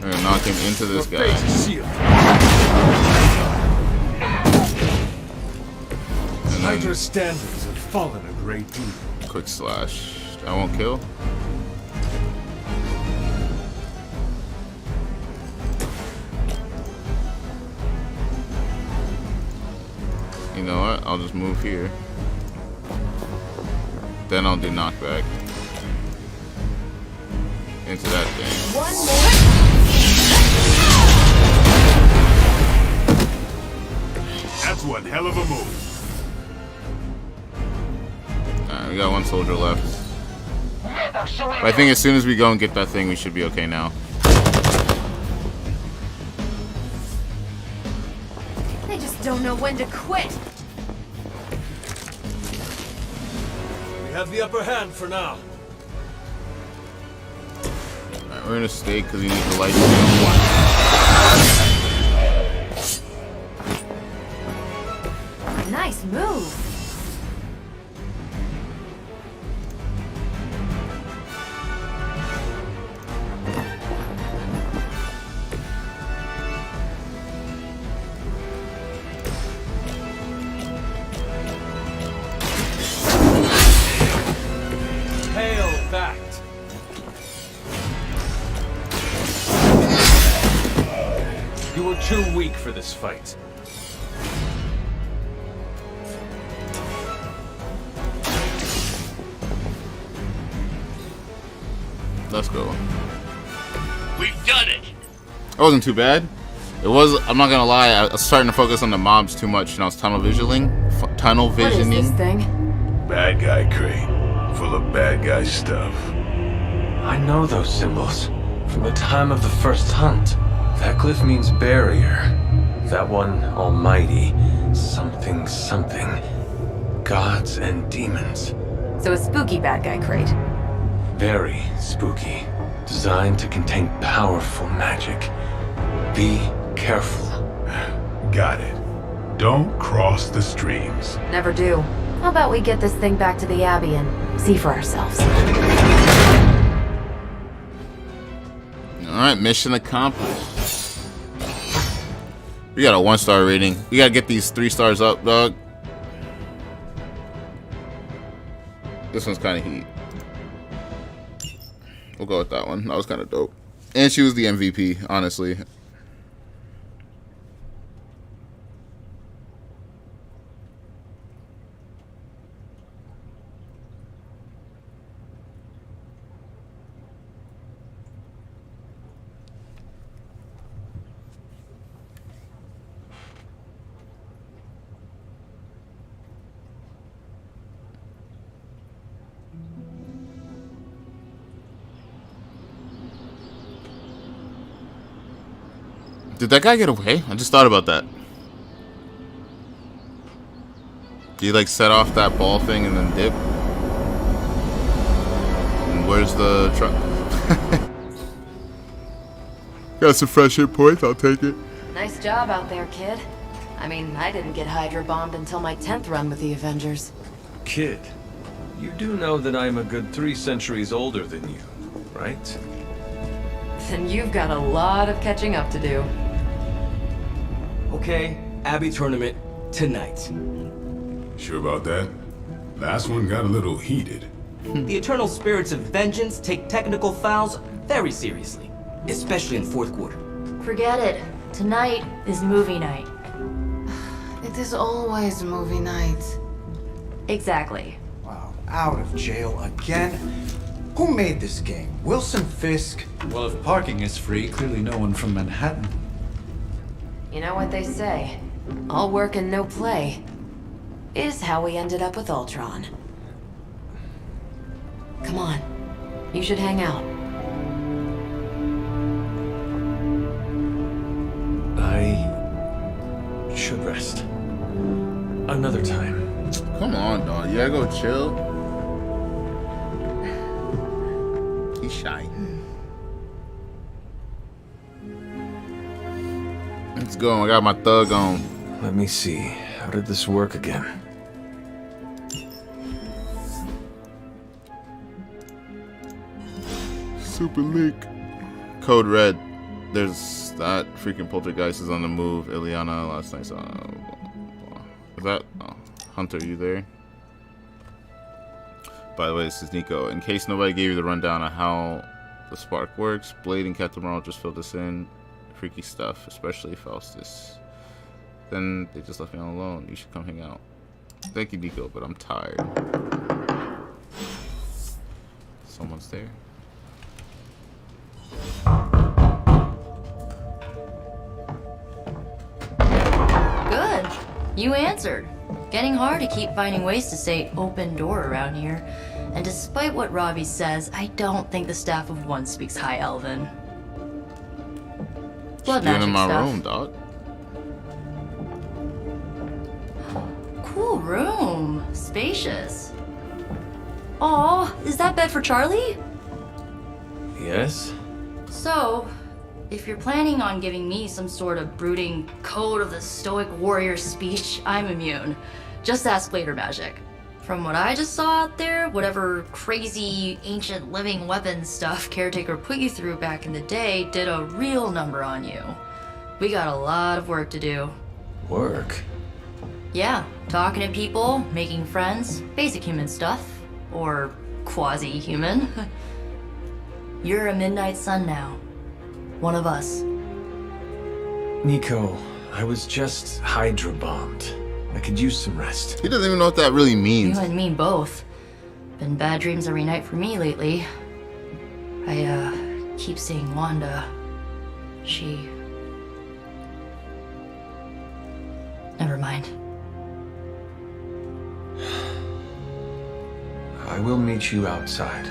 We're gonna knock him into this guy. Hydra's standards have fallen a great deal. Quick slash. I won't kill. You know what? I'll just move here. Then I'll do knockback. Into that thing. One more. That's one hell of a move. Alright, we got one soldier left. But I think as soon as we go and get that thing, we should be okay now. They just don't know when to quit. We have the upper hand for now. Alright, we're gonna stay because we need the light. Nice move. Hail that. You were too weak for this fight. Let's go. We've done it. It wasn't too bad. It was. I'm not gonna lie. I was starting to focus on the mobs too much, and I was tunnel visioning. Tunnel visioning. What is this thing? Bad guy crate. Full of bad guy stuff. I know those symbols from the time of the first hunt. That glyph means barrier. That one, almighty. Something, something. Gods and demons. So a spooky bad guy crate. Very spooky. Designed to contain powerful magic. Be careful. Got it. Don't cross the streams. Never do. How about we get this thing back to the Abbey and see for ourselves? Alright, mission accomplished. We got a 1-star rating. We gotta get these 3 stars up, dog. This one's kind of heat. We'll go with that one. That was kind of dope. And she was the MVP, honestly. Did that guy get away? I just thought about that. Did he like set off that ball thing and then dip? And where's the truck? Got some fresh hit points, I'll take it. Nice job out there, kid. I mean, I didn't get Hydra bombed until my 10th run with the Avengers. Kid, you do know that I'm a good 3 centuries older than you, right? Then you've got a lot of catching up to do. Okay, Abbey tournament tonight. Sure about that? Last one got a little heated. The Eternal Spirits of Vengeance take technical fouls very seriously, especially in 4th quarter. Forget it. Tonight is movie night. It is always movie night. Exactly. Wow, out of jail again? Who made this game? Wilson Fisk? Well, if parking is free, clearly no one from Manhattan. You know what they say? All work and no play is how we ended up with Ultron. Come on. You should hang out. I should rest. Another time. Come on, dog. You gotta go chill. He's shy. Let's go. I got my thug on. Let me see. How did this work again? Super leak. Code red. There's that freaking poltergeist is on the move. Ileana last night saw. Is that Hunter? You there? By the way, this is Nico. In case nobody gave you the rundown on how the spark works, Blade and Captain Marvel just filled us in. Freaky stuff, especially Faustus. Then they just left me all alone. You should come hang out. Thank you, Nico, but I'm tired. Someone's there. Good. You answered. Getting hard to keep finding ways to say open door around here. And despite what Robbie says, I don't think the staff of One speaks High Elven. Blood Doing magic in my stuff. room, dog. Cool room. Spacious. Aw, is that bed for Charlie? Yes? So, if you're planning on giving me some sort of brooding code of the stoic warrior speech, I'm immune. Just ask Blader Magic. From what I just saw out there, whatever crazy ancient living weapons stuff Caretaker put you through back in the day did a real number on you. We got a lot of work to do. Work? Yeah, talking to people, making friends, basic human stuff. Or quasi-human. You're a Midnight Sun now. One of us. Nico, I was just Hydra bombed. I could use some rest. He doesn't even know what that really means. You and me both. Been bad dreams every night for me lately. I, keep seeing Wanda. She... Never mind. I will meet you outside.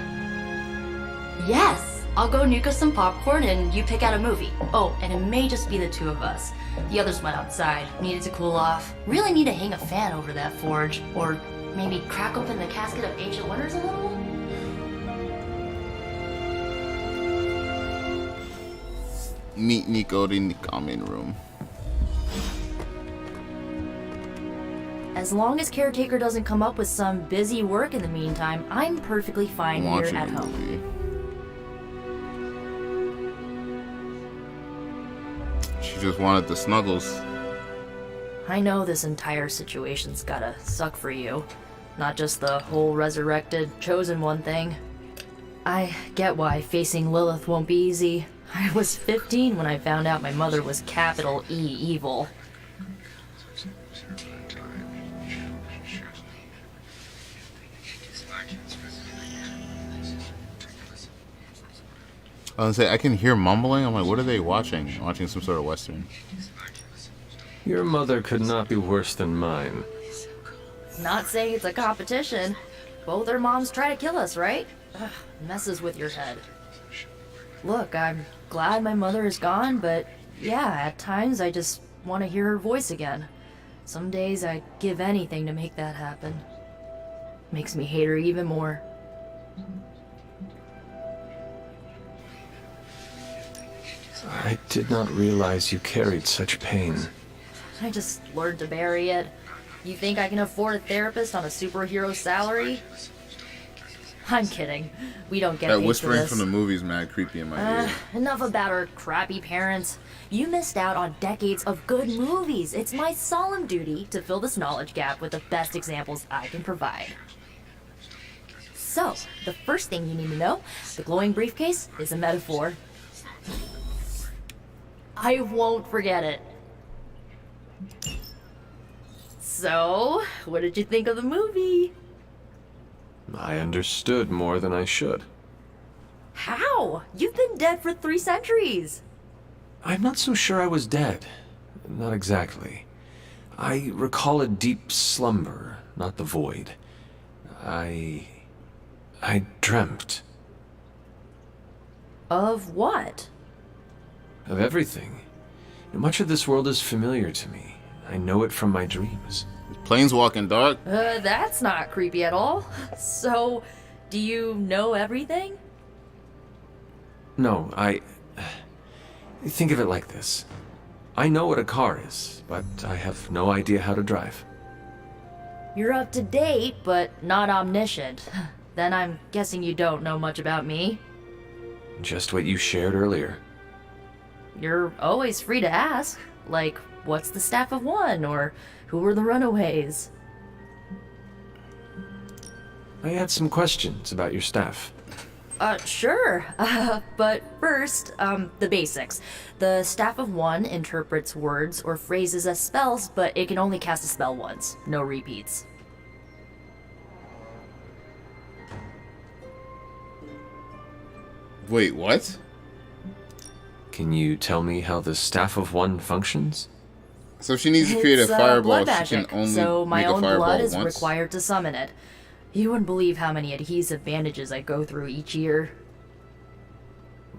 Yes! I'll go nuke us some popcorn and you pick out a movie. Oh, and it may just be the two of us. The others went outside, needed to cool off. Really need to hang a fan over that forge. Or maybe crack open the casket of ancient wonders a little? Meet Nico in the common room. As long as Caretaker doesn't come up with some busy work in the meantime, I'm perfectly fine here at home. Movie. She just wanted the snuggles. I know this entire situation's gotta suck for you. Not just the whole resurrected, chosen one thing. I get why facing Lilith won't be easy. I was 15 when I found out my mother was capital E evil. I was gonna say, I can hear mumbling. I'm like, what are they watching? I'm watching some sort of Western. Your mother could not be worse than mine. Not saying it's a competition. Both our moms try to kill us, right? Ugh, messes with your head. Look, I'm glad my mother is gone, but yeah, at times I just want to hear her voice again. Some days I'd give anything to make that happen. Makes me hate her even more. I did not realize you carried such pain. I just learned to bury it. You think I can afford a therapist on a superhero salary? I'm kidding. We don't get That paid for whispering this. from the movies, mad creepy in my ear. Enough about our crappy parents. You missed out on decades of good movies. It's my solemn duty to fill this knowledge gap with the best examples I can provide. So, the first thing you need to know, the glowing briefcase is a metaphor. I won't forget it. So, what did you think of the movie? I understood more than I should. How? You've been dead for 3 centuries. I'm not so sure I was dead. Not exactly. I recall a deep slumber, not the void. I dreamt. Of what? Of everything. Much of this world is familiar to me. I know it from my dreams. Planes walking dark. That's not creepy at all. So, do you know everything? No, think of it like this. I know what a car is, but I have no idea how to drive. You're up to date, but not omniscient. Then I'm guessing you don't know much about me. Just what you shared earlier. You're always free to ask. Like, what's the staff of one? Or who were the runaways? I had some questions about your staff. Sure. But first, the basics. The staff of one interprets words or phrases as spells, but it can only cast a spell once. No repeats. Wait, what? Can you tell me how the staff of one functions? So if she needs to create a fireball, blood she can magic, only so my make a own fireball blood is once? required to summon it. You wouldn't believe how many adhesive bandages I go through each year.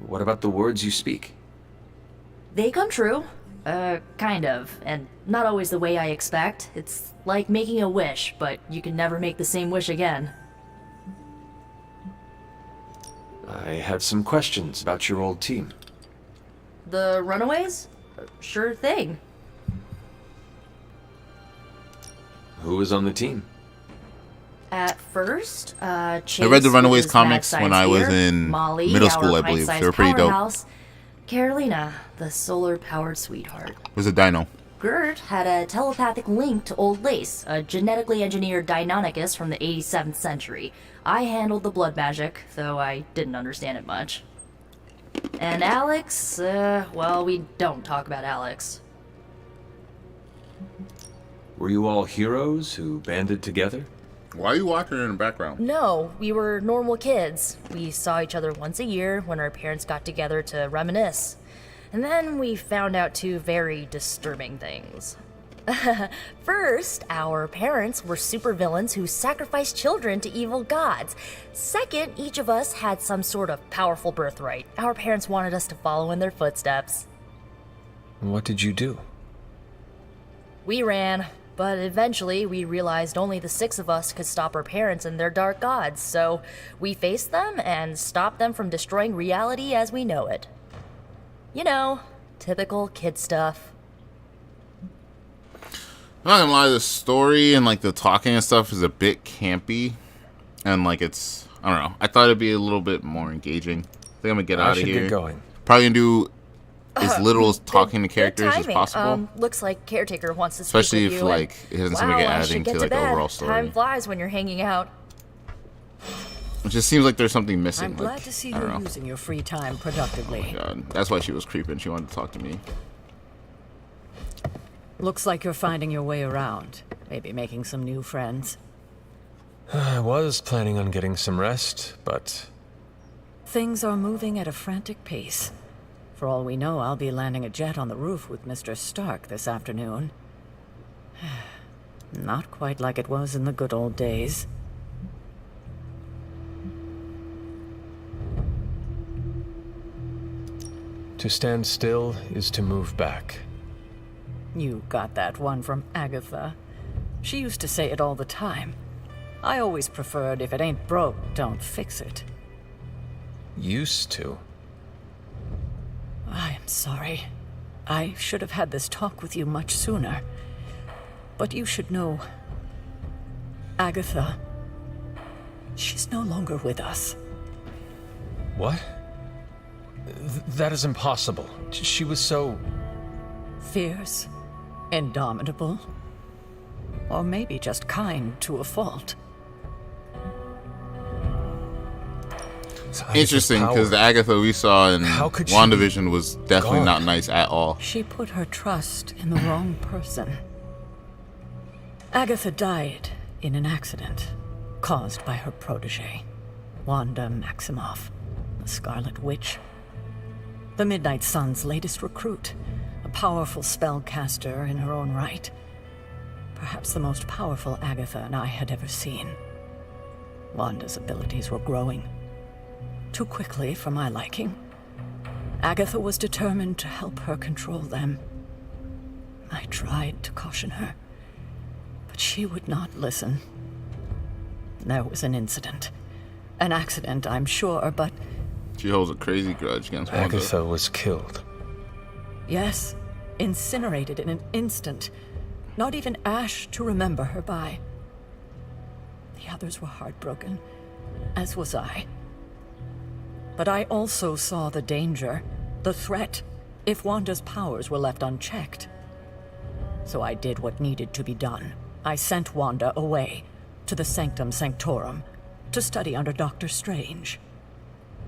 What about the words you speak? They come true. Kind of. And not always the way I expect. It's like making a wish, but you can never make the same wish again. I had some questions about your old team. The Runaways? Sure thing. Who was on the team? At first, Chase I read the Runaways was comics mad when I was science in gear, Molly, middle school, our I believe. pint-sized They were pretty dope. powerhouse, Carolina, the solar-powered sweetheart. It was a dino. Gert had a telepathic link to Old Lace, a genetically engineered Deinonychus from the 87th century. I handled the blood magic, though I didn't understand it much. And Alex, well, we don't talk about Alex. Were you all heroes who banded together? Why are you walking in the background? No, we were normal kids. We saw each other once a year when our parents got together to reminisce. And then we found out 2 very disturbing things. First, our parents were supervillains who sacrificed children to evil gods. Second, each of us had some sort of powerful birthright. Our parents wanted us to follow in their footsteps. What did you do? We ran, but eventually we realized only the 6 of us could stop our parents and their dark gods, so we faced them and stopped them from destroying reality as we know it. You know, typical kid stuff. I'm not gonna lie, the story and like the talking and stuff is a bit campy, and like it's, I don't know. I thought it'd be a little bit more engaging. I think I'm gonna get out of here. Get going. Probably gonna do as little as talking to characters as possible. Looks like Caretaker wants to speak Especially with if you, like it has something wow, get I adding should get to like the bed. overall story. Time flies when you're hanging out. It just seems like there's something missing. I'm glad like, to see I don't you know. using your free time productively. God, that's why she was creeping. She wanted to talk to me. Looks like you're finding your way around. Maybe making some new friends. I was planning on getting some rest, but... Things are moving at a frantic pace. For all we know, I'll be landing a jet on the roof with Mr. Stark this afternoon. Not quite like it was in the good old days. To stand still is to move back. You got that one from Agatha. She used to say it all the time. I always preferred if it ain't broke, don't fix it. Used to? I am sorry. I should have had this talk with you much sooner. But you should know... Agatha... She's no longer with us. What? That is impossible. She was so... Fierce, indomitable, or maybe just kind to a fault. interesting because the Agatha we saw in WandaVision was definitely not nice at all. She put her trust in the wrong person. Agatha died in an accident caused by her protege, Wanda Maximoff, the Scarlet Witch. The Midnight Sun's latest recruit, a powerful spellcaster in her own right. Perhaps the most powerful Agatha and I had ever seen. Wanda's abilities were growing. Too quickly for my liking. Agatha was determined to help her control them. I tried to caution her, but she would not listen. There was an incident. An accident, I'm sure, but... She holds a crazy grudge against Wanda. Agatha was killed. Yes, incinerated in an instant. Not even ash to remember her by. The others were heartbroken, as was I. But I also saw the danger, the threat, if Wanda's powers were left unchecked. So I did what needed to be done. I sent Wanda away, to the Sanctum Sanctorum, to study under Doctor Strange.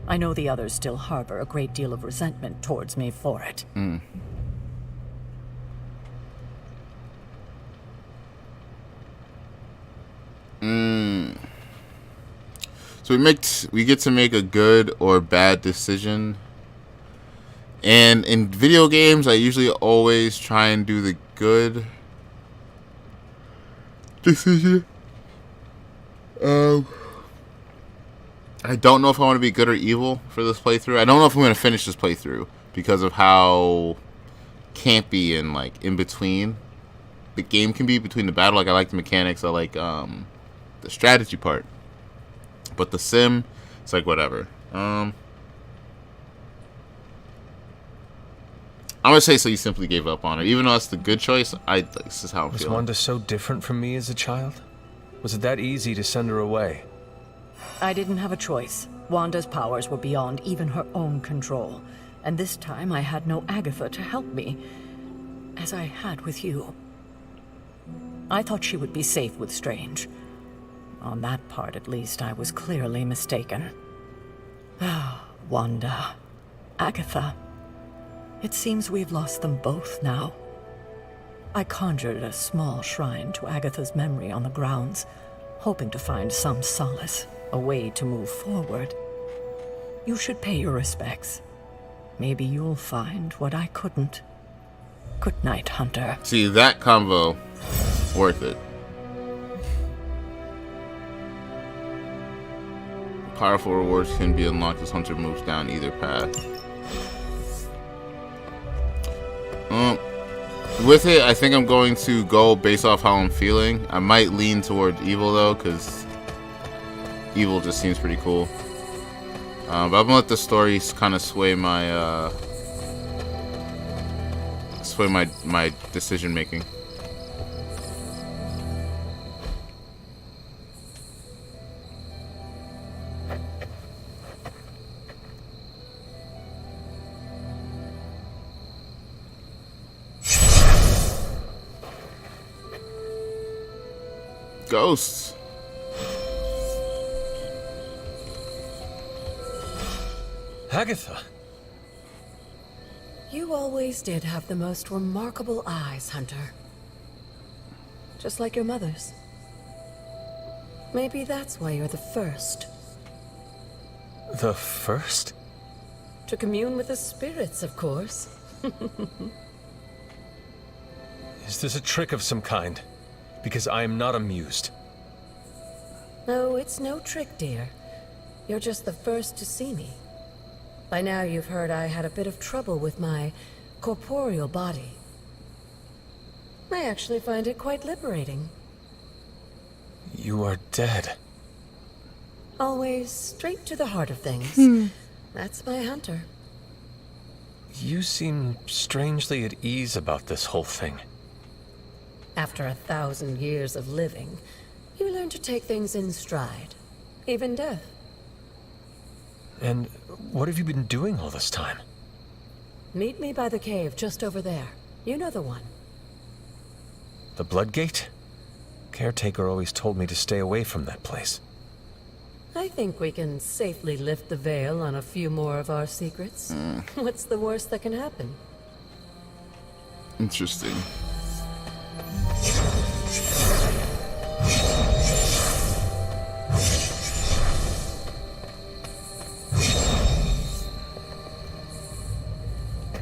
I know the others still harbor a great deal of resentment towards me for it. So we get to make a good or bad decision. And in video games, I usually always try and do the good decision. I don't know if I want to be good or evil for this playthrough. I don't know if I'm going to finish this playthrough because of how campy and like in between the game can be between the battle. Like I like the mechanics. I like the strategy part. But the sim, it's like whatever. I'm gonna say so you simply gave up on her, even though that's the good choice. This is how I'm feeling. Was Wanda so different from me as a child? Was it that easy to send her away? I didn't have a choice. Wanda's powers were beyond even her own control. And this time I had no Agatha to help me, as I had with you. I thought she would be safe with Strange. On that part, at least, I was clearly mistaken. Wanda. Agatha. It seems we've lost them both now. I conjured a small shrine to Agatha's memory on the grounds, hoping to find some solace, a way to move forward. You should pay your respects. Maybe you'll find what I couldn't. Good night, Hunter. See, that combo, worth it. Powerful rewards can be unlocked as Hunter moves down either path. With it, I think I'm going to go based off how I'm feeling. I might lean towards evil though, because evil just seems pretty cool. But I'm gonna let the story kind of sway my my decision making. Ghosts. Agatha. You always did have the most remarkable eyes, Hunter. Just like your mother's. Maybe that's why you're the first. The first? To commune with the spirits, of course. Is this a trick of some kind? Because I am not amused. No, it's no trick, dear. You're just the first to see me. By now you've heard I had a bit of trouble with my corporeal body. I actually find it quite liberating. You are dead. Always straight to the heart of things. That's my Hunter. You seem strangely at ease about this whole thing. After 1,000 years of living, you learn to take things in stride. Even death. And what have you been doing all this time? Meet me by the cave just over there. You know the one. The Blood Gate? Caretaker always told me to stay away from that place. I think we can safely lift the veil on a few more of our secrets. What's the worst that can happen? Interesting.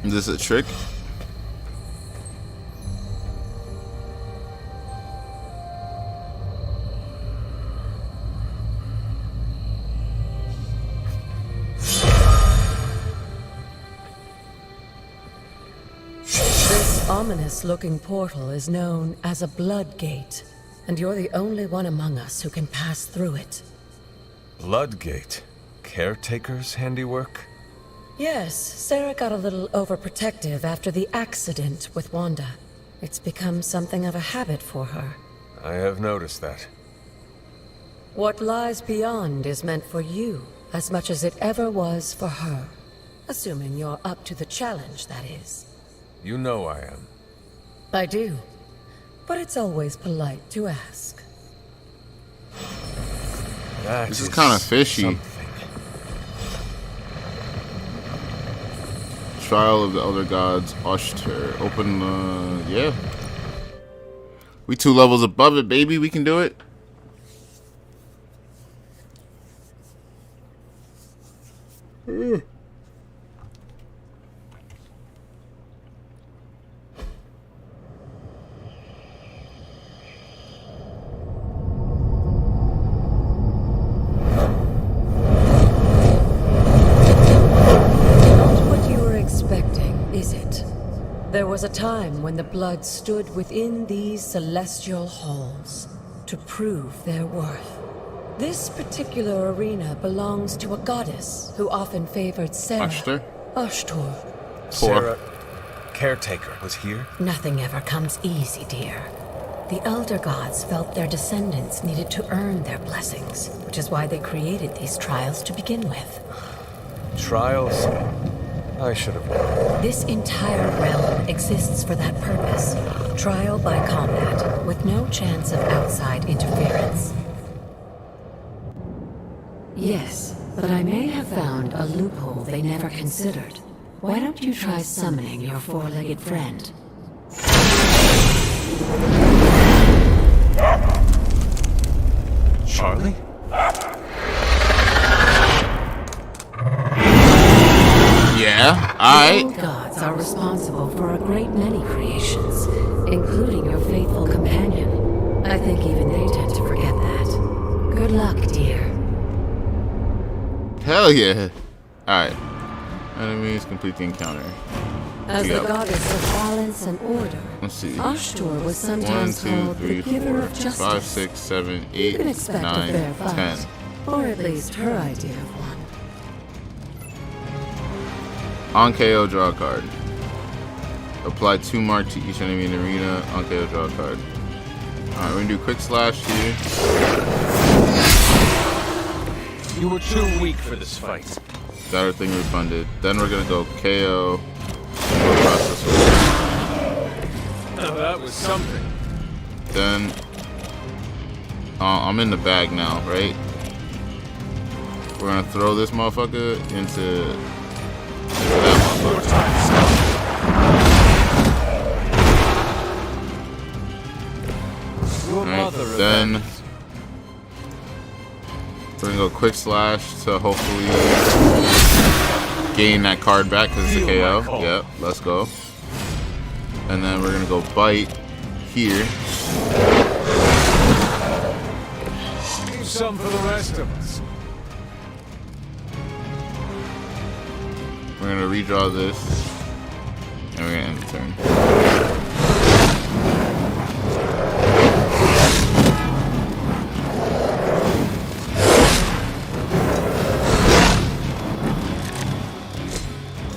Is this a trick? This ominous-looking portal is known as a blood gate, and you're the only one among us who can pass through it. Bloodgate? Caretaker's handiwork? Yes, Sarah got a little overprotective after the accident with Wanda. It's become something of a habit for her. I have noticed that. What lies beyond is meant for you as much as it ever was for her. Assuming you're up to the challenge, that is. You know I am. I do. But it's always polite to ask. This is kind of fishy. Something. Trial of the Elder Gods, Oshter. Open, yeah. We 2 levels above it, baby. We can do it. There was a time when the blood stood within these celestial halls to prove their worth. This particular arena belongs to a goddess who often favored Sarah. Ashtor. Sarah, caretaker, was here? Nothing ever comes easy, dear. The Elder Gods felt their descendants needed to earn their blessings, which is why they created these trials to begin with. Trials? I should have known. This entire realm exists for that purpose. Trial by combat, with no chance of outside interference. Yes, but I may have found a loophole they never considered. Why don't you try summoning your four-legged friend? Charlie? Yeah, alright. The old gods are responsible for a great many creations, including your faithful companion. I think even they tend to forget that. Good luck, dear. Hell yeah. Alright. Enemies complete the encounter. As the goddess of balance and order, let's see. Ashtor was sometimes 1, 2, called 3, the giver 4, of justice. 5, 6, 7, You 8, can expect 9, a fair fight, 10. or at least her idea of one. On KO, draw a card. Apply 2 mark to each enemy in the arena. On KO, draw a card. Alright, we're gonna do quick slash here. You were too weak for this fight. Got our thing refunded. Then we're gonna go KO. Oh, that was something. Then I'm in the bag now, right? We're gonna throw this motherfucker into that motherfucker. Right, then we're gonna go quick slash to hopefully gain that card back because it's a KO. Yep, let's go. And then we're gonna go bite here. Leave some for the rest of us. We're gonna redraw this, and we're gonna end the turn.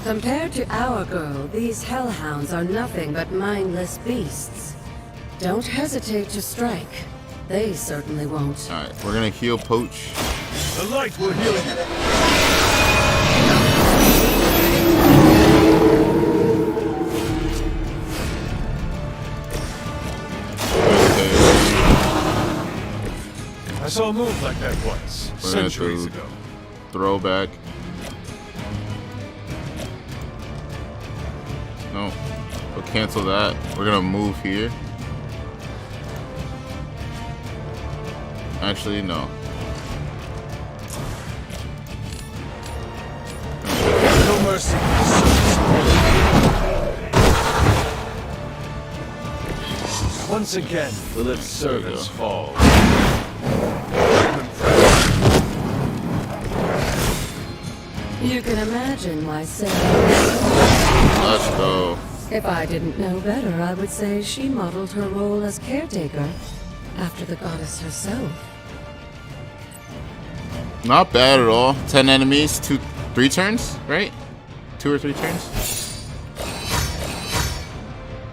Compared to our girl, these hellhounds are nothing but mindless beasts. Don't hesitate to strike. They certainly won't. Alright, we're gonna heal Poach. The light will heal you. I saw all moved like that once, We're gonna centuries do ago. Throwback. No. We'll cancel that. We're gonna move here. Actually, no. No mercy. Once again, will its servants fall. You can imagine why Sarah. Let's go. If I didn't know better, I would say she modeled her role as caretaker after the goddess herself. Not bad at all. 10 enemies, 3 turns, right? 2 or 3 turns.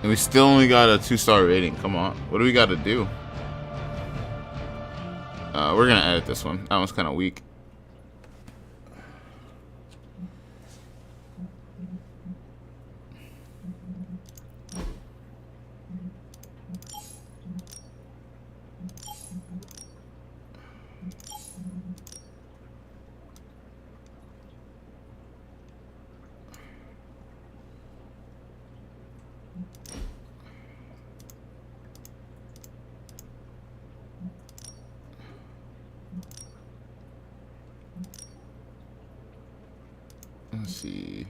And we still only got a 2-star rating. Come on. What do we got to do? We're going to edit this one. That one's kind of weak. Let's see.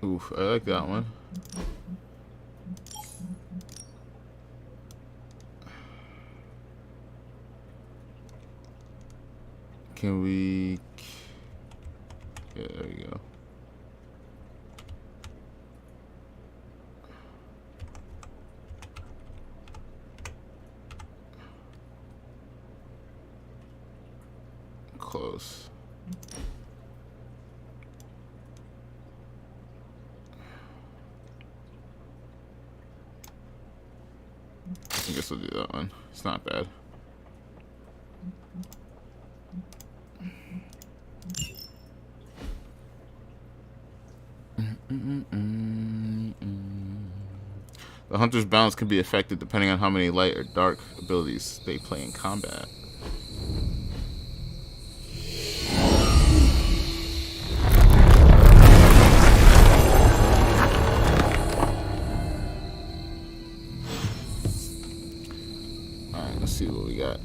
Oof, I like that one. Can we... Yeah, there you go. Close. I guess we'll do that one. It's not bad. The hunter's balance can be affected depending on how many light or dark abilities they play in combat. Alright, let's see what we got.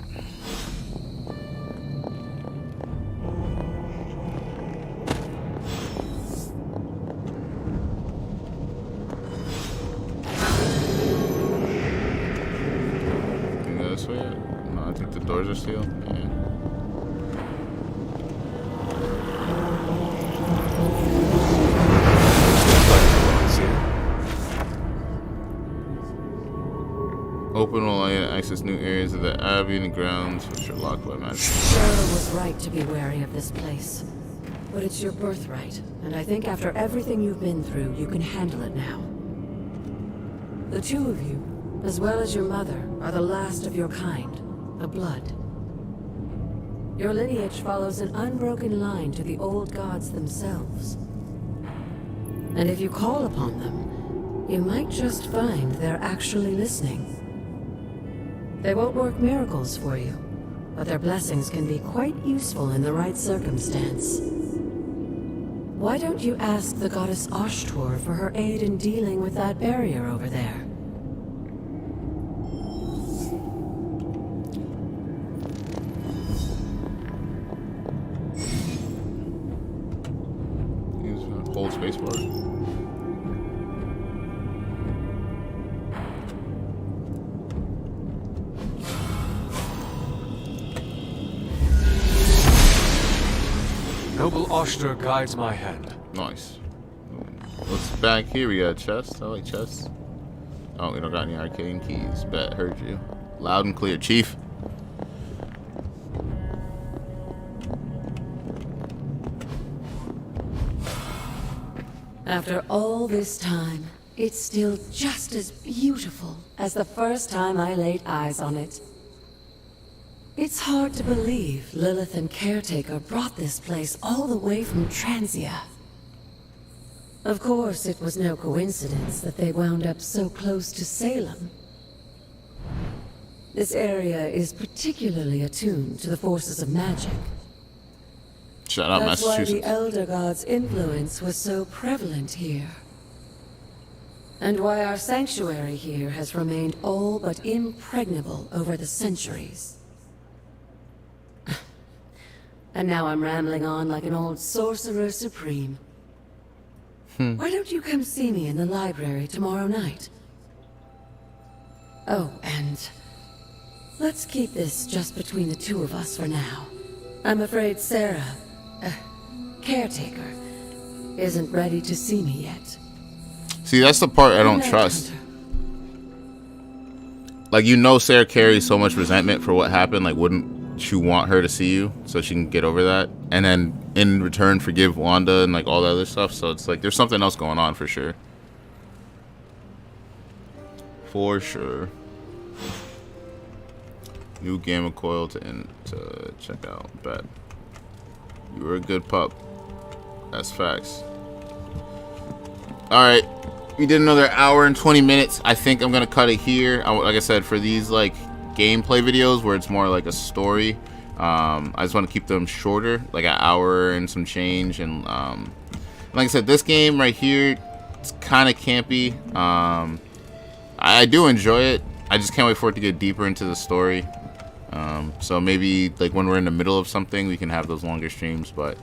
This way? No, I think the doors are sealed. Yeah. Open will allow you to access new areas of the Abbey and the grounds, which are locked by magic. Sarah was right to be wary of this place. But it's your birthright, and I think after everything you've been through, you can handle it now. The two of you, as well as your mother, are the last of your kind, the Blood. Your lineage follows an unbroken line to the old gods themselves. And if you call upon them, you might just find they're actually listening. They won't work miracles for you, but their blessings can be quite useful in the right circumstance. Why don't you ask the goddess Ashtor for her aid in dealing with that barrier over there? Hold spacebar. Noble Ashtor guides my hand. Nice. What's back here? We got a chest. I like chests. Oh, we don't got any arcane keys. Bet, heard you. Loud and clear, Chief. After all this time, it's still just as beautiful as the first time I laid eyes on it. It's hard to believe Lilith and Caretaker brought this place all the way from Transia. Of course, it was no coincidence that they wound up so close to Salem. This area is particularly attuned to the forces of magic. Shut up, That's why Massachusetts. the Elder God's influence was so prevalent here. And why our sanctuary here has remained all but impregnable over the centuries. And now I'm rambling on like an old sorcerer supreme. Why don't you come see me in the library tomorrow night? Oh, and let's keep this just between the two of us for now. I'm afraid Sarah, caretaker, isn't ready to see me yet. See, that's the part I don't trust. Like, you know, Sarah carries so much resentment for what happened. Like, wouldn't you want her to see you so she can get over that? And then in return forgive Wanda and like all the other stuff. So it's like there's something else going on for sure. For sure. New gamma coil to check out. Bet. You were a good pup. That's facts. Alright. We did another hour and 20 minutes. I think I'm going to cut it here. Like I said, for these like gameplay videos where it's more like a story, I just want to keep them shorter, like an hour and some change. And like I said, this game right here, it's kind of campy. I do enjoy it. I just can't wait for it to get deeper into the story. So maybe like when we're in the middle of something, we can have those longer streams, but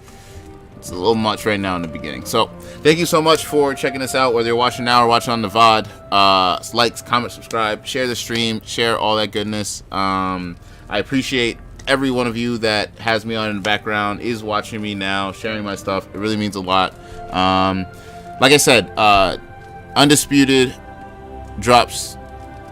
it's a little much right now in the beginning. So thank you so much for checking us out, whether you're watching now or watching on the VOD. Like, comment, subscribe, share the stream, share all that goodness. I appreciate every one of you that has me on in the background, is watching me now, sharing my stuff. It really means a lot. Like I said, Undisputed drops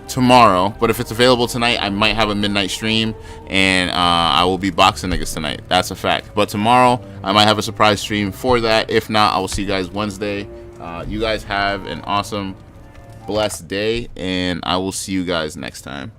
tomorrow, but if it's available tonight, I might have a midnight stream, and I will be boxing niggas tonight. That's a fact. But tomorrow I might have a surprise stream for that. If not, I will see you guys Wednesday. You guys have an awesome, blessed day, and I will see you guys next time.